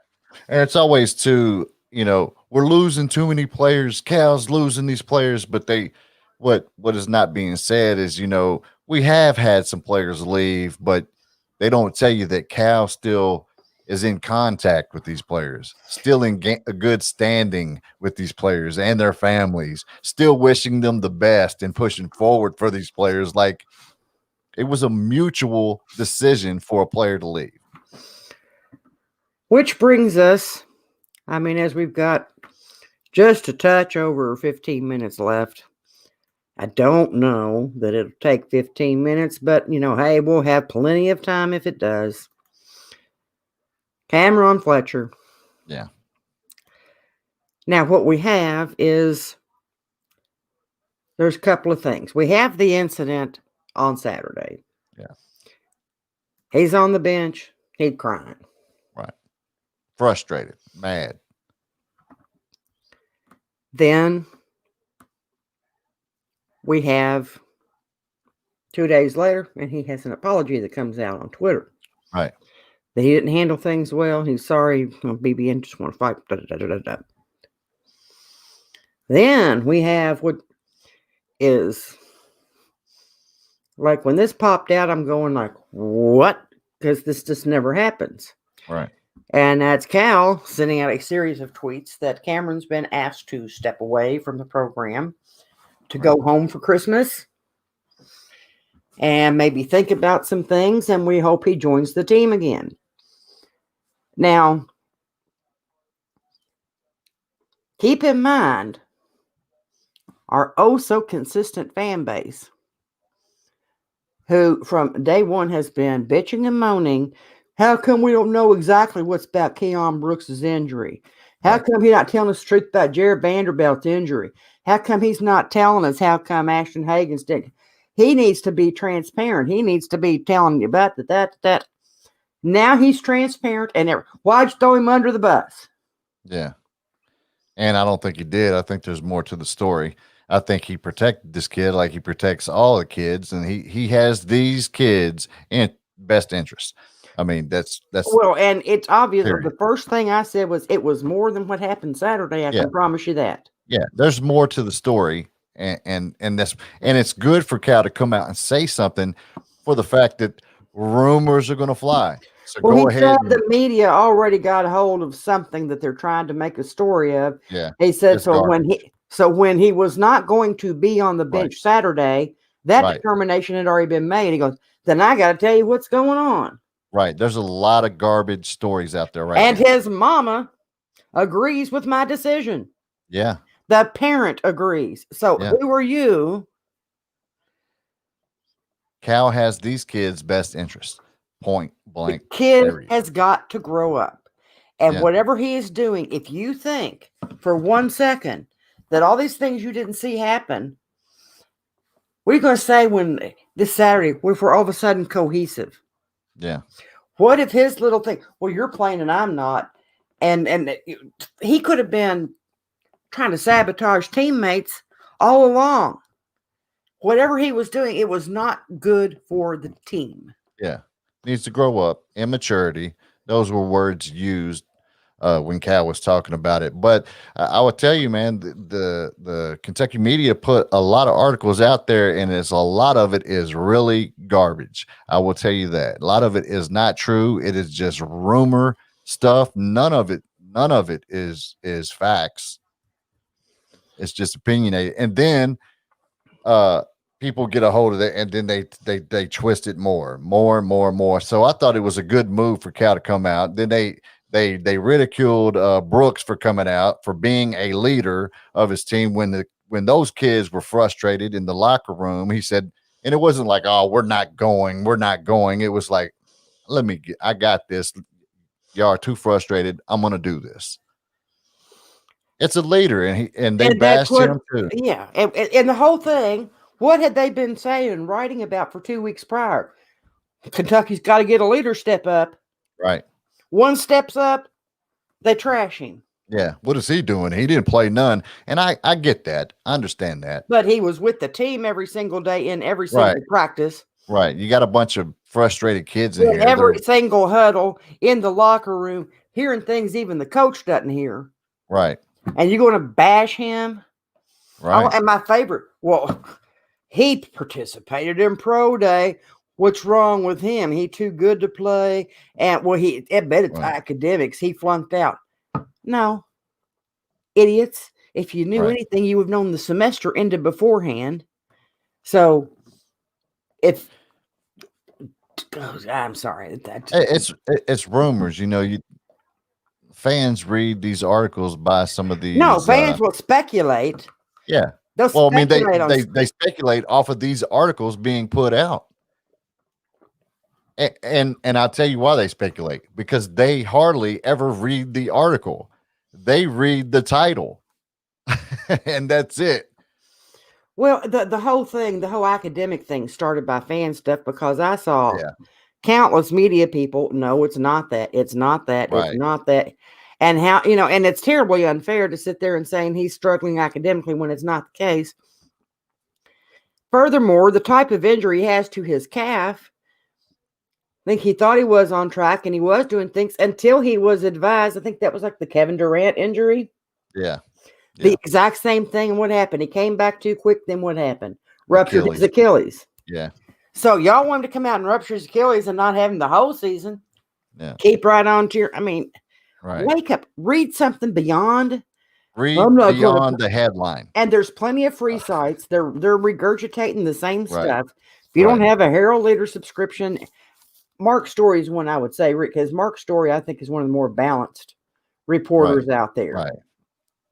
And it's always too, we're losing too many players. Cal's losing these players, but what is not being said is, we have had some players leave, but they don't tell you that Cal still is in contact with these players, still in a good standing with these players and their families, still wishing them the best and pushing forward for these players. Like, it was a mutual decision for a player to leave. Which brings us, as we've got just a touch over 15 minutes left, I don't know that it'll take 15 minutes, but, hey, we'll have plenty of time if it does. Cameron Fletcher. Yeah. Now, what we have is there's a couple of things. We have the incident on Saturday. Yeah. He's on the bench. He's crying. Right. Frustrated. Mad. Then we have 2 days later, and he has an apology that comes out on Twitter. Right. That he didn't handle things well. He's sorry. BBN just want to fight. Then we have what is like when this popped out, I'm going like, what? Because this just never happens. Right. And that's Cal sending out a series of tweets that Cameron's been asked to step away from the program to go home for Christmas and maybe think about some things, and we hope he joins the team again. Now, keep in mind our so-consistent fan base who from day one has been bitching and moaning, how come we don't know exactly what's about Keon Brooks' injury? How come he's not telling us the truth about Jared Vanderbilt's injury? How come he's not telling us how come Ashton Hagen's did? He needs to be transparent. He needs to be telling you about that. Now he's transparent, and why'd you throw him under the bus? Yeah. And I don't think he did. I think there's more to the story. I think he protected this kid like he protects all the kids, and he has these kids in best interest. That's well, and it's obvious. Period. The first thing I said was it was more than what happened Saturday. I can promise you that. Yeah, there's more to the story, and that's and it's good for Cal to come out and say something for the fact that rumors are going to fly. So Well, he go said ahead and the media already got hold of something that they're trying to make a story of. yeah, He said it's garbage. so when he was not going to be on the Right, bench Saturday, that right, determination had already been made. He goes, then I got to tell you what's going on. right. There's a lot of garbage stories out there right And now. his mama agrees with my decision. Yeah, The parent agrees. So yeah. who are you? Cal has these kids' best interest. Point The blank. kid Period. has got to grow up. And Yeah, whatever he is doing, if you think for 1 second that all these things you didn't see happen, what are you going to say when this Saturday, if we're all of a sudden cohesive? yeah, What if his little thing, well, you're playing and I'm not, and he could have been trying to sabotage teammates all along. Whatever he was doing, it was not good for the team. yeah. Needs to grow up. Immaturity. Those were words used when Cal was talking about it. But I would tell you, man, the Kentucky media put a lot of articles out there, and a lot of it is really garbage. I will tell you that a lot of it is not true. It is just rumor stuff. None of it is facts. It's just opinionated, and then uh people get a hold of it, and then they twist it more and more. So I thought it was a good move for Cal to come out. Then they ridiculed Brooks for coming out for being a leader of his team when those kids were frustrated in the locker room. He said, and it wasn't like, oh, we're not going. It was like, I got this. Y'all are too frustrated. I'm gonna do this. It's a leader, and they And that's bashed what, him too. yeah. And the whole thing, what had they been saying and writing about for 2 weeks prior? Kentucky's got to get a leader step up. Right. One steps up, they trash him. Yeah. What is he doing? He didn't play none. And I get that. I understand that. But he was with the team every single day in every Right. single practice. Right. You got a bunch of frustrated kids in In here. every single huddle in the locker room, hearing things even the coach doesn't hear. Right. And you're going to bash him? Right. Oh, and my favorite, well, he participated in pro day. What's wrong with him? He too good to play. And well, I bet it's Right. academics. He flunked out. No, idiots. If you knew Right. anything, you would have known the semester ended beforehand. So if I'm sorry, It's rumors. You fans read these articles by some of no these fans will speculate. yeah. They'll Well, I mean, speculate on they speculate off of these articles being put out. And I'll tell you why they speculate, because they hardly ever read the article. They read the title. And that's it. Well, the whole thing, the whole academic thing started by fan stuff because I saw Yeah. countless media people. No, it's not that. It's not that. It's Right. not that. And how, and it's terribly unfair to sit there and saying he's struggling academically when it's not the case. Furthermore, the type of injury he has to his calf, I think he thought he was on track and he was doing things until he was advised. I think that was like the Kevin Durant injury. Yeah. The exact same thing. And what happened? He came back too quick. Then what happened? Ruptured his Achilles. Yeah. So y'all want him to come out and rupture his Achilles and not have him the whole season? Yeah. Keep right on to Right. Wake up. Read something beyond. Read I'm not beyond the headline. And there's plenty of free sites. They're regurgitating the same Right. stuff. If you don't Right. have a Herald Leader subscription, Mark Story is one I would say, Rick, because Mark Story, I think, is one of the more balanced reporters out there. Right.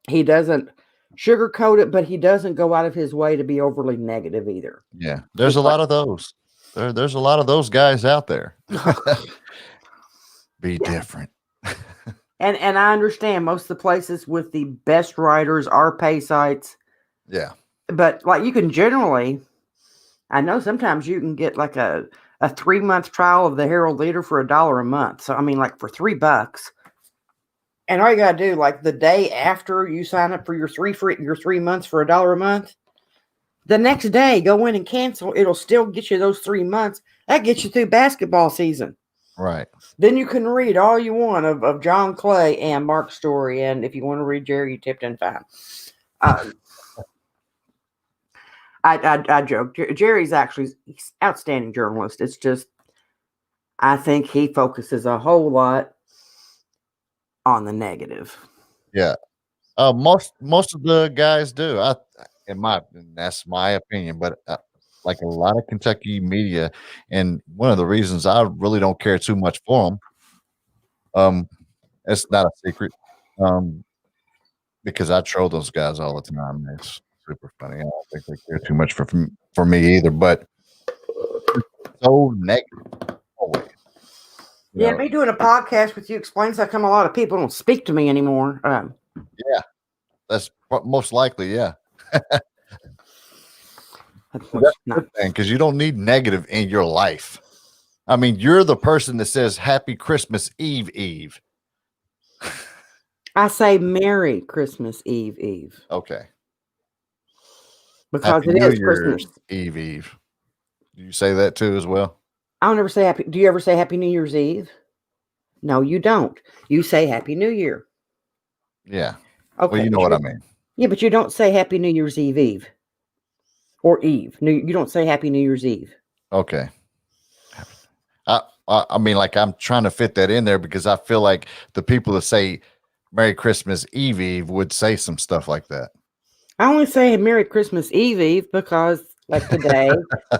He doesn't sugarcoat it, but he doesn't go out of his way to be overly negative either. Yeah. There's a lot of those. There's a lot of those guys out there. Be different. And I understand most of the places with the best writers are pay sites. Yeah. But like you can generally, I know sometimes you can get like a 3-month trial of the Herald Leader for $1 a month. So I mean, like for $3. And all you gotta do, like the day after you sign up for your 3 months for $1 a month, the next day go in and cancel. It'll still get you those 3 months. That gets you through basketball season. Right. Then you can read all you want of John Clay and Mark Story, and if you want to read Jerry Tipton, fine. Um, I joke. Jerry's actually he's outstanding journalist. It's just I think he focuses a whole lot on the negative. Yeah. Most of the guys do. That's my opinion, but like a lot of Kentucky media, and one of the reasons I really don't care too much for them, it's not a secret, um, because I troll those guys all the time. It's super funny. I don't think they care too much for me either. But so negative always. Yeah, me doing a podcast with you explains how come a lot of people don't speak to me anymore. Yeah, that's most likely. Yeah. That's a good thing because you don't need negative in your life. I mean, you're the person that says Happy Christmas Eve Eve. I say Merry Christmas Eve Eve. Okay. Because Happy it New is Year Christmas. Eve Eve. Do you say that too as well? I don't ever say happy. Do you ever say Happy New Year's Eve? No, you don't. You say Happy New Year. Yeah. Okay. Well, you know what I mean. Yeah, but you don't say Happy New Year's Eve Eve. Or Eve. You don't say Happy New Year's Eve. Okay. I mean, like I'm trying to fit that in there because I feel like the people that say Merry Christmas Eve Eve would say some stuff like that. I only say Merry Christmas Eve Eve because, like today,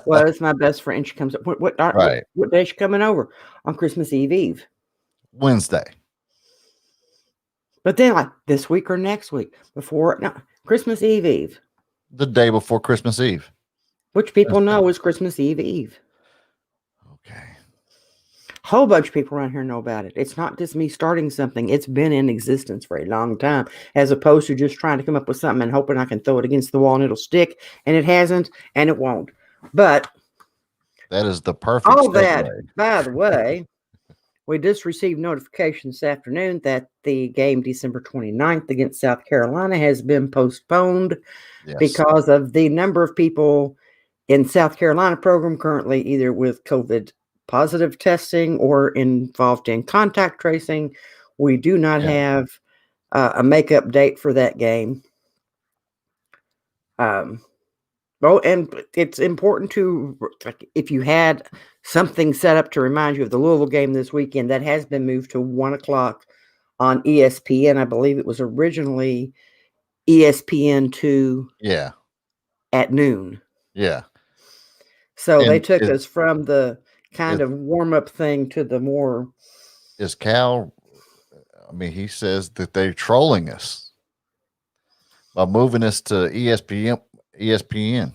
was my best friend. She comes up. What day is she coming over? On Christmas Eve Eve. Wednesday. But then, like this week or next week, Christmas Eve Eve. The day before Christmas Eve. Which people know is Christmas Eve Eve. Okay. A whole bunch of people around here know about it. It's not just me starting something. It's been in existence for a long time, as opposed to just trying to come up with something and hoping I can throw it against the wall and it'll stick, and it hasn't, and it won't. But that is the perfect all that, by the way, we just received notification this afternoon that the game December 29th against South Carolina has been postponed because of the number of people in South Carolina program currently either with COVID positive testing or involved in contact tracing. We do not have a makeup date for that game. And it's important to, if you had something set up to remind you of the Louisville game this weekend, that has been moved to 1:00 on ESPN. I believe it was originally ESPN2 at noon. Yeah. So they took us from the kind of warm-up thing to the more. Is Cal, I mean, he says that they're trolling us by moving us to ESPN.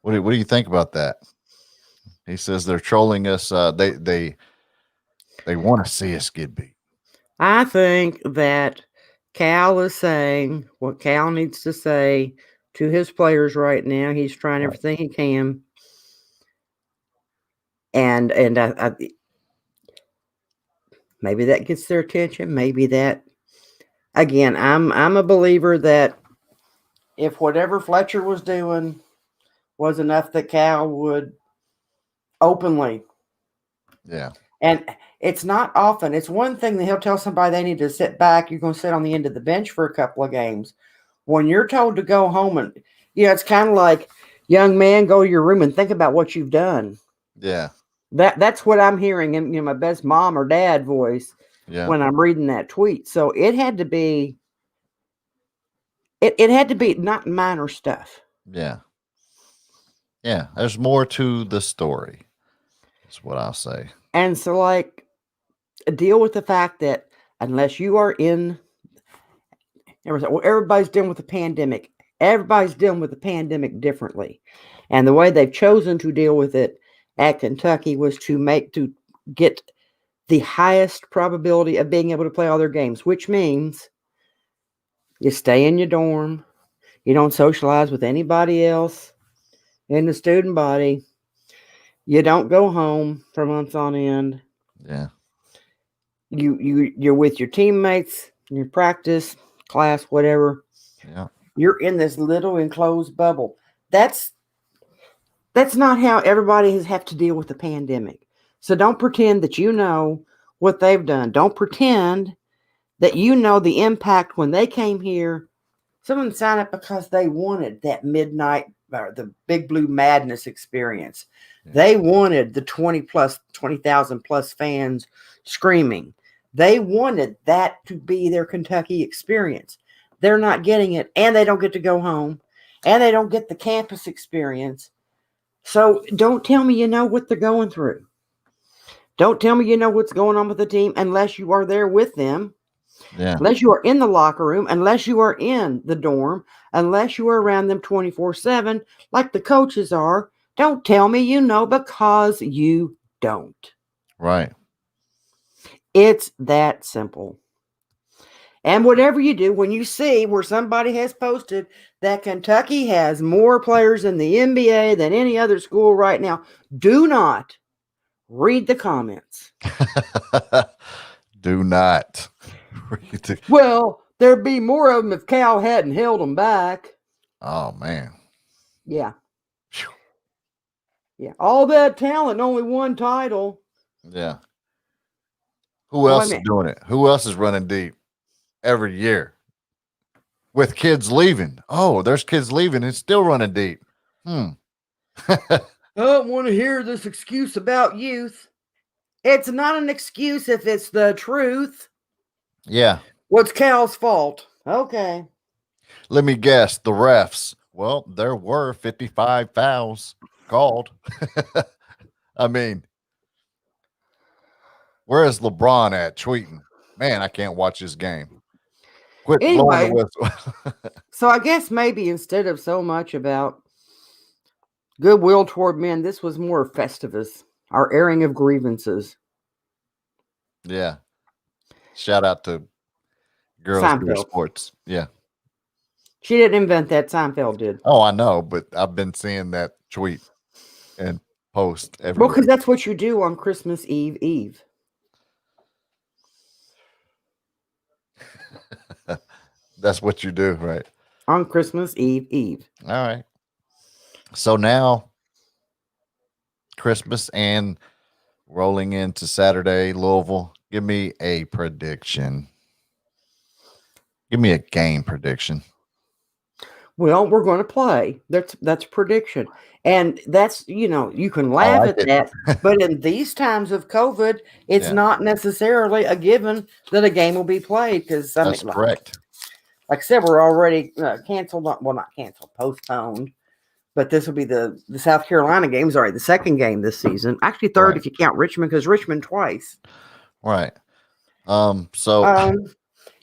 What do you think about that? He says they're trolling us. They want to see us get beat. I think that Cal is saying what Cal needs to say to his players right now. He's trying everything he can. And I maybe that gets their attention. Maybe that, again, I'm a believer that if whatever Fletcher was doing was enough, that Cal would openly. Yeah. And it's not often. It's one thing that he'll tell somebody they need to sit back. You're going to sit on the end of the bench for a couple of games. When you're told to go home and, it's kind of like, young man, go to your room and think about what you've done. Yeah. That's what I'm hearing in my best mom or dad voice when I'm reading that tweet. So it had to be, it had to be not minor stuff. Yeah. Yeah. There's more to the story. That's what I'll say. And so, like, deal with the fact that unless you are in, everybody's dealing with the pandemic. Everybody's dealing with the pandemic differently. And the way they've chosen to deal with it at Kentucky was to get the highest probability of being able to play all their games, which means you stay in your dorm. You don't socialize with anybody else in the student body. You don't go home for months on end. Yeah. You're with your teammates, your practice, class, whatever. Yeah. You're in this little enclosed bubble. That's not how everybody has have to deal with the pandemic. So don't pretend that you know what they've done. Don't pretend that you know the impact when they came here Someone signed up because they wanted that midnight or the Big Blue Madness experience. Yeah. They wanted the 20,000 plus fans screaming. They wanted that to be their Kentucky experience. They're not getting it, and they don't get to go home, and they don't get the campus experience. So don't tell me you know what they're going through. Don't tell me you know what's going on with the team unless you are there with them. Yeah. Unless you are in the locker room, unless you are in the dorm, unless you are around them 24/7, like the coaches are. Don't tell me you know, because you don't. Right. It's that simple. And whatever you do, when you see where somebody has posted that Kentucky has more players in the NBA than any other school right now, do not read the comments. Do not read the. Well, there'd be more of them if Cal hadn't held them back. Oh man. Yeah. Yeah. All that talent, only one title. Yeah. Who else is doing it? Who else is running deep every year with kids leaving? Oh, there's kids leaving. It's still running deep. I don't want to hear this excuse about youth. It's not an excuse if it's the truth. Yeah. What's Cal's fault? Okay. Let me guess. The refs. Well, there were 55 fouls called. I mean, where is LeBron at tweeting? Man, I can't watch this game. Quit blowing the whistle. So I guess maybe instead of so much about goodwill toward men, this was more Festivus, our airing of grievances. Yeah. Shout out to Girls Seinfeld. Do Sports. Yeah. She didn't invent that. Seinfeld did. Oh, I know, but I've been seeing that tweet and post everywhere. Well, because that's what you do on Christmas Eve. That's what you do, right? On Christmas Eve. All right. So now Christmas and rolling into Saturday, Louisville. Give me a prediction. Give me a game prediction. Well, we're going to play. That's prediction. And that's, you can laugh at that, but in these times of COVID, it's not necessarily a given that a game will be played, because that's correct. Like I said, we're already canceled. Well, not canceled, postponed. But this will be the South Carolina game. Sorry, the second game this season. Actually, third if you count Richmond, because Richmond twice. Right. So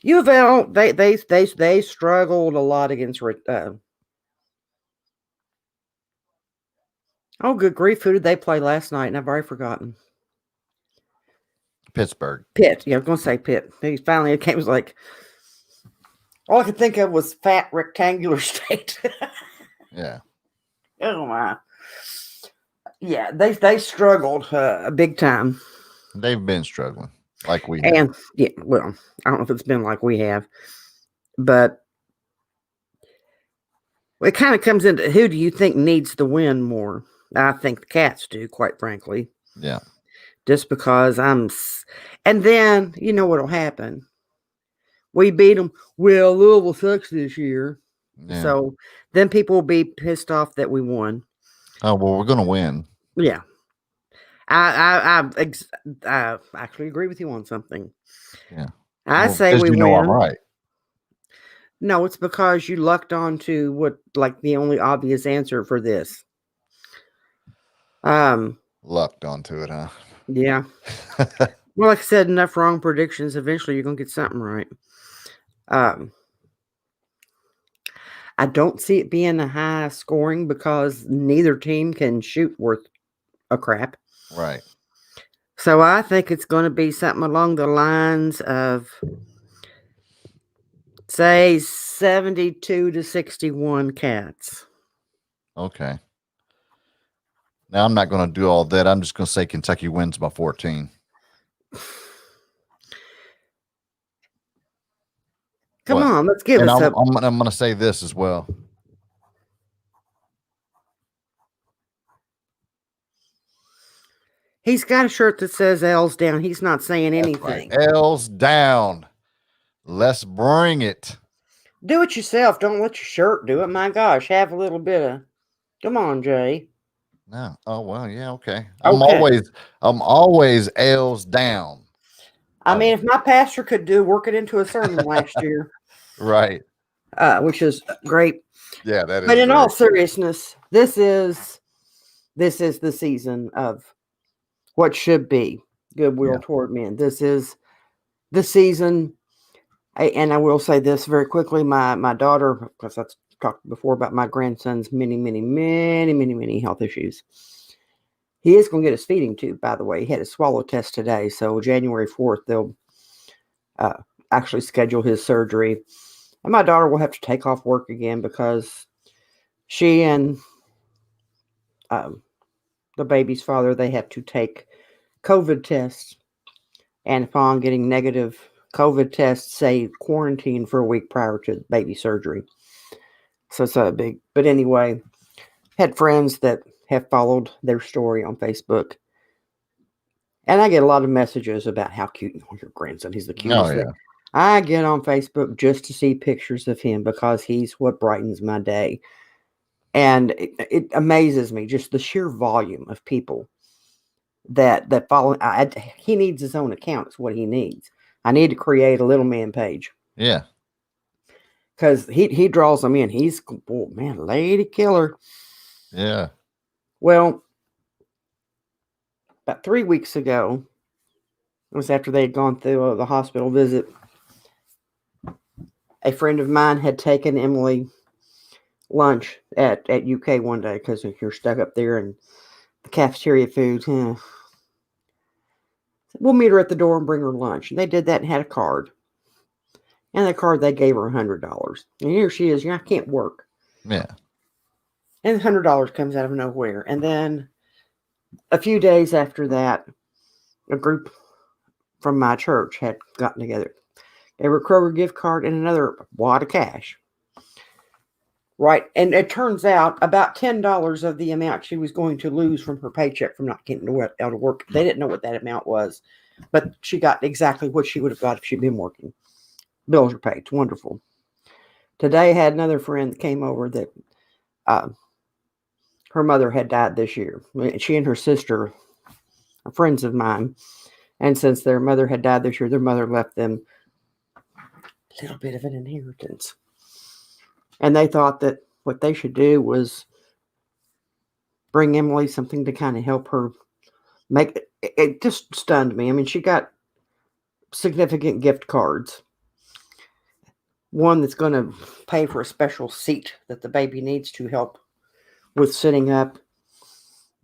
U of L, they struggled a lot against. Oh, good grief! Who did they play last night? And I've already forgotten. Pittsburgh. Pitt. Yeah, I was going to say Pitt. He finally came. Was like, all I could think of was fat rectangular state. Yeah. Oh my. Yeah, they struggled big time. They've been struggling like we have. And well, I don't know if it's been like we have, but it kind of comes into who do you think needs to win more? I think the Cats do, quite frankly. Yeah. Just because and then you know what'll happen. We beat them. Well, Louisville sucks this year. Yeah. So then people will be pissed off that we won. Oh, well, we're going to win. Yeah. I actually agree with you on something. Yeah. I say we win. I'm right. No, it's because you lucked on to the only obvious answer for this. Lucked onto it, huh? Yeah. Well, like I said, enough wrong predictions. Eventually you're going to get something right. I don't see it being a high scoring because neither team can shoot worth a crap. Right. So I think it's going to be something along the lines of, say, 72-61 Cats. Okay. Now, I'm not going to do all that. I'm just going to say Kentucky wins by 14. Come on, let's give us I'm going to say this as well. He's got a shirt that says L's down. He's not saying anything. Right. L's down. Let's bring it. Do it yourself. Don't let your shirt do it. My gosh, have a little bit of. Come on, Jay. No. Oh well, yeah, okay. Okay. I'm always L's down. I mean, if my pastor could work it into a sermon last year, Right. which is great. Yeah, that But is in all great. seriousness, this is the season of what should be goodwill Yeah. toward men. This is the season, and I will say this very quickly. My daughter, because I've talked before about my grandson's many health issues. He is going to get his feeding tube, by the way. He had a swallow test today, so January 4th they'll actually schedule his surgery. And my daughter will have to take off work again because she and the baby's father, they have to take COVID tests. And upon getting negative COVID tests, say quarantine for a week prior to the baby surgery. So it's a big, but anyway, had friends that have followed their story on Facebook. And I get a lot of messages about how cute your grandson, he's the cutest thing. I get on Facebook just to see pictures of him because he's what brightens my day. And it amazes me just the sheer volume of people that follow. He needs his own account. It's what he needs. I need to create a little man page. Yeah. Because he draws them in. He's, oh man, lady killer. Yeah. Well, about 3 weeks ago, it was after they had gone through the hospital visit. A friend of mine had taken Emily lunch at UK one day because you're stuck up there and the cafeteria food. We'll meet her at the door and bring her lunch. And they did that and had a card. And the card, they gave her $100. And here she is. I can't work. Yeah. And $100 comes out of nowhere. And then a few days after that, a group from my church had gotten together. They were a Kroger gift card and another wad of cash. Right. And it turns out about $10 of the amount she was going to lose from her paycheck from not getting out of work. They didn't know what that amount was, but she got exactly what she would have got if she'd been working. Bills are paid. It's wonderful. Today I had another friend that came over that her mother had died this year. She and her sister are friends of mine. And since their mother had died this year, their mother left them a little bit of an inheritance. And they thought that what they should do was bring Emily something to kind of help her make it. It just stunned me. I mean, she got significant gift cards. One that's going to pay for a special seat that the baby needs to help with sitting up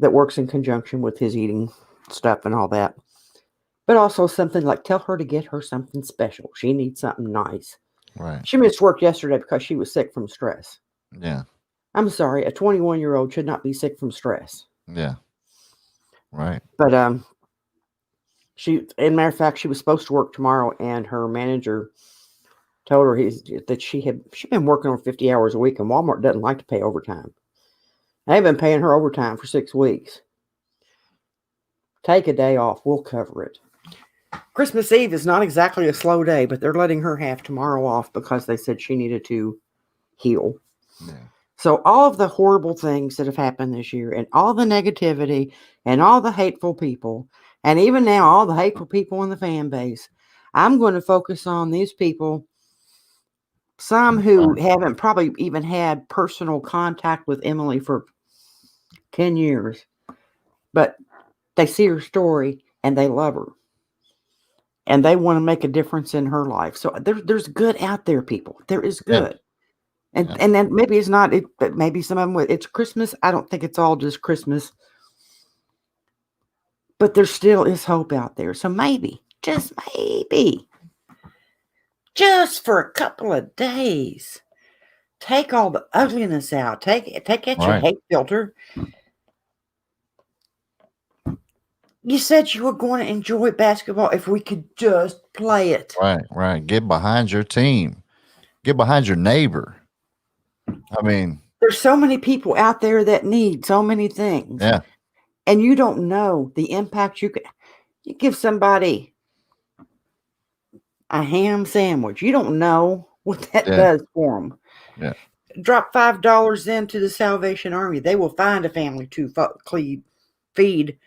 that works in conjunction with his eating stuff and all that. But also something like tell her to get her something special. She needs something nice. Right. She missed work yesterday because she was sick from stress. Yeah. I'm sorry, a 21-year-old should not be sick from stress. Yeah. Right. But she, as a matter of fact, she was supposed to work tomorrow, and her manager told her that she'd been working on 50 hours a week, and Walmart doesn't like to pay overtime. They've been paying her overtime for 6 weeks. Take a day off. We'll cover it. Christmas Eve is not exactly a slow day, but they're letting her have tomorrow off because they said she needed to heal. Yeah. So all of the horrible things that have happened this year and all the negativity and all the hateful people, and even now all the hateful people in the fan base, I'm going to focus on these people, some who haven't probably even had personal contact with Emily for 10 years, but they see her story and they love her. And they want to make a difference in her life. So there's good out there, people. There is good. Yeah. And then maybe it's not, but maybe some of them, it's Christmas. I don't think it's all just Christmas. But there still is hope out there. So maybe, just maybe, just for a couple of days, take all the ugliness out. Take out your hate filter. You said you were going to enjoy basketball if we could just play it. Right. Get behind your team. Get behind your neighbor. I mean, there's so many people out there that need so many things. Yeah. And you don't know the impact you give somebody a ham sandwich. You don't know what that Yeah. does for them. Yeah. Drop $5 into the Salvation Army. They will find a family to feed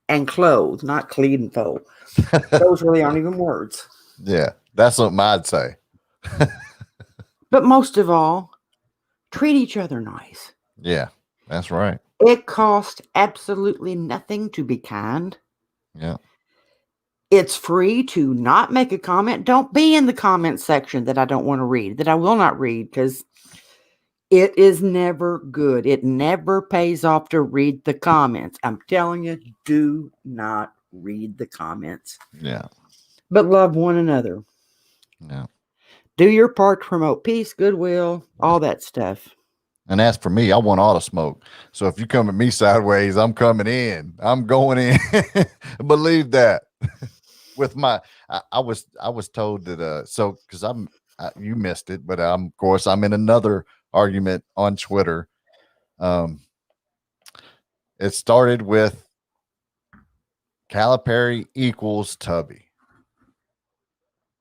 and clothe, not clean and fold. Those really aren't even words. Yeah. That's what I'd say. But most of all, treat each other nice. Yeah. That's right. It costs absolutely nothing to be kind. Yeah. It's free to not make a comment. Don't be in the comment section that I don't want to read, that I will not read, because it is never good. It never pays off to read the comments. I'm telling you, do not read the comments. Yeah. But love one another. Yeah. Do your part to promote peace, goodwill, all that stuff. And as for me, I want all the smoke. So if you come at me sideways, I'm coming in. I'm going in. Believe that. With my, I was told that so because you missed it, but of course I'm in another argument on Twitter. It started with Calipari equals Tubby,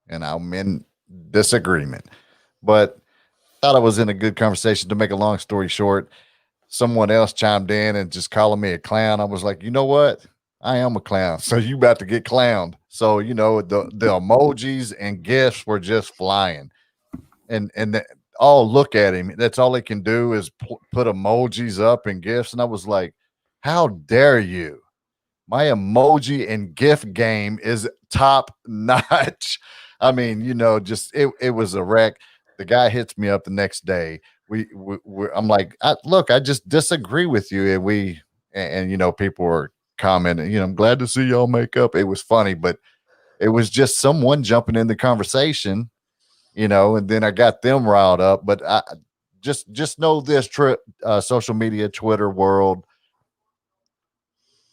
and I'm in disagreement, but thought I was in a good conversation. To make a long story short, someone else chimed in and just calling me a clown. I was like, you know what? I am a clown. So you about to get clowned. So, the emojis and gifts were just flying. Look at him. That's all he can do is put emojis up and gifts. And I was like, how dare you? My emoji and gift game is top notch. I mean, just it was a wreck. The guy hits me up the next day. I'm like, I just disagree with you. And people were commenting, I'm glad to see y'all make up. It was funny, but it was just someone jumping in the conversation, and then I got them riled up. But I just know this social media, Twitter world,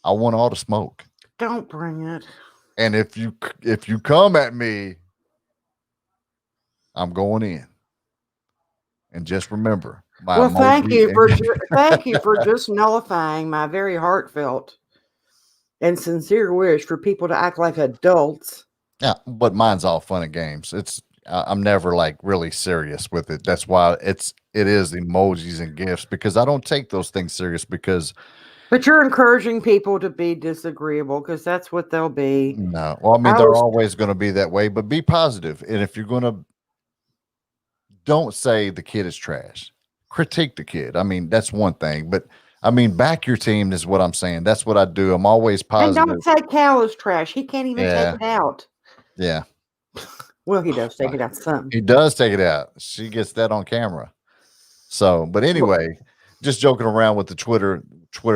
I want all the smoke. Don't bring it. And if you come at me, I'm going in. And just remember, thank you for just nullifying my very heartfelt and sincere wish for people to act like adults. Yeah, but mine's all fun and games. I'm never like really serious with it. That's why it is emojis and gifts, because I don't take those things serious. But you're encouraging people to be disagreeable, because that's what they'll be. No, well, I mean, they're always going to be that way, but be positive. And if you're going to, don't say the kid is trash. Critique the kid. I mean, that's one thing, but I mean, back your team is what I'm saying. That's what I do. I'm always positive. And don't say Cal is trash. He can't even take it out. Yeah. Well, he does take it out some. He does take it out. She gets that on camera. So, but anyway, just joking around with the Twitter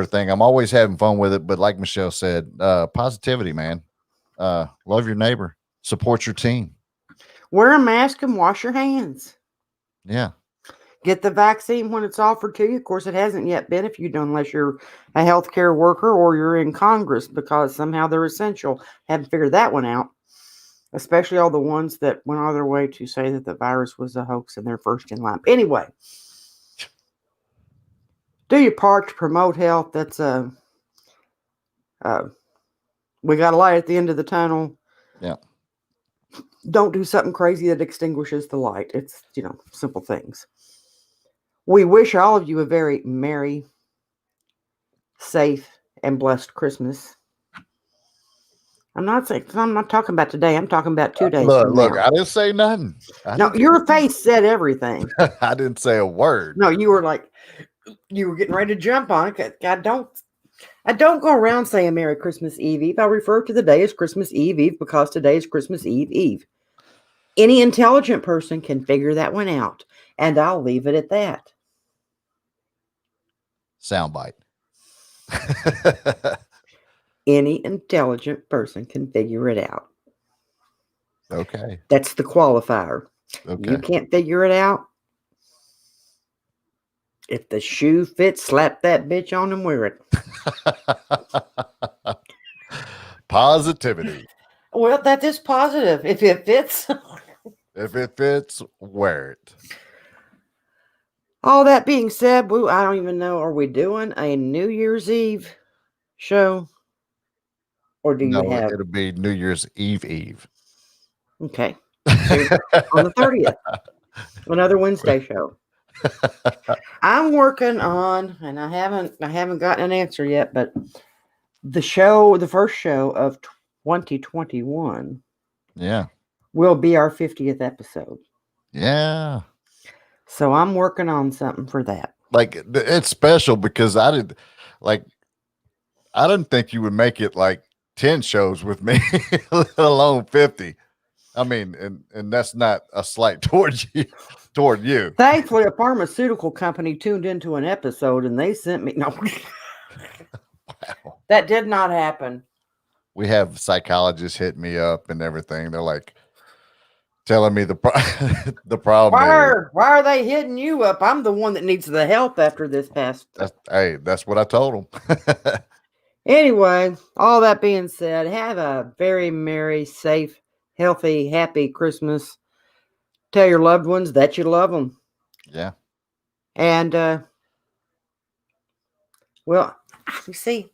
thing. I'm always having fun with it. But like Michelle said, positivity, man. Love your neighbor. Support your team. Wear a mask and wash your hands. Yeah. Get the vaccine when it's offered to you. Of course, it hasn't yet been if you don't, unless you're a healthcare worker or you're in Congress, because somehow they're essential. Haven't figured that one out. Especially all the ones that went out of their way to say that the virus was a hoax and they're first in line. Anyway, do your part to promote health. That's we got a light at the end of the tunnel. Yeah. Don't do something crazy that extinguishes the light. It's, simple things. We wish all of you a very merry, safe, and blessed Christmas. I'm not talking about today. I'm talking about 2 days from now. Look, I didn't say nothing. Your face said everything. I didn't say a word. No, you were getting ready to jump on it. I don't go around saying Merry Christmas Eve. I refer to the day as Christmas Eve because today is Christmas Eve. Any intelligent person can figure that one out, and I'll leave it at that. Soundbite. Any intelligent person can figure it out. Okay. That's the qualifier. Okay. You can't figure it out. If the shoe fits, slap that bitch on and wear it. Positivity. Well, that is positive. If it fits. If it fits, wear it. All that being said, I don't even know. Are we doing a New Year's Eve show? Or do you have? It'll be New Year's Eve. Okay. So on the 30th. Another Wednesday show. I'm working on, and I haven't gotten an answer yet, but the first show of 2021 Yeah. will be our 50th episode. Yeah. So I'm working on something for that. Like it's special because I didn't think you would make it like 10 shows with me, let alone 50. I mean, and that's not a slight toward you. Thankfully, a pharmaceutical company tuned into an episode and they sent me. No, Wow. that did not happen. We have psychologists hit me up and everything. They're like telling me the problem. Why are they hitting you up? I'm the one that needs the help after this past. That's what I told them. Anyway, all that being said, have a very merry, safe, healthy, happy Christmas. Tell your loved ones that you love them. Yeah. And, well, you see,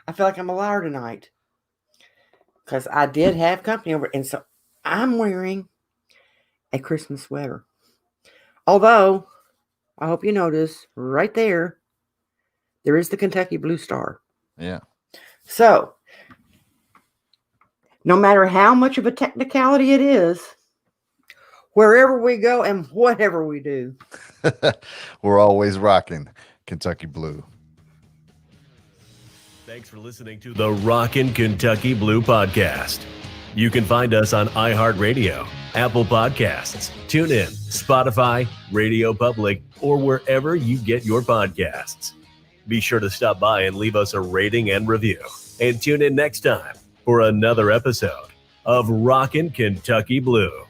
I feel like I'm a liar tonight. Because I did have company over. And so I'm wearing a Christmas sweater. Although, I hope you notice, right there is the Kentucky Blue Star. Yeah. So, no matter how much of a technicality it is, wherever we go and whatever we do, we're always rocking Kentucky Blue. Thanks for listening to the Rockin' Kentucky Blue podcast. You can find us on iHeartRadio, Apple Podcasts, TuneIn, Spotify, Radio Public, or wherever you get your podcasts. Be sure to stop by and leave us a rating and review. And tune in next time for another episode of Rockin' Kentucky Blue.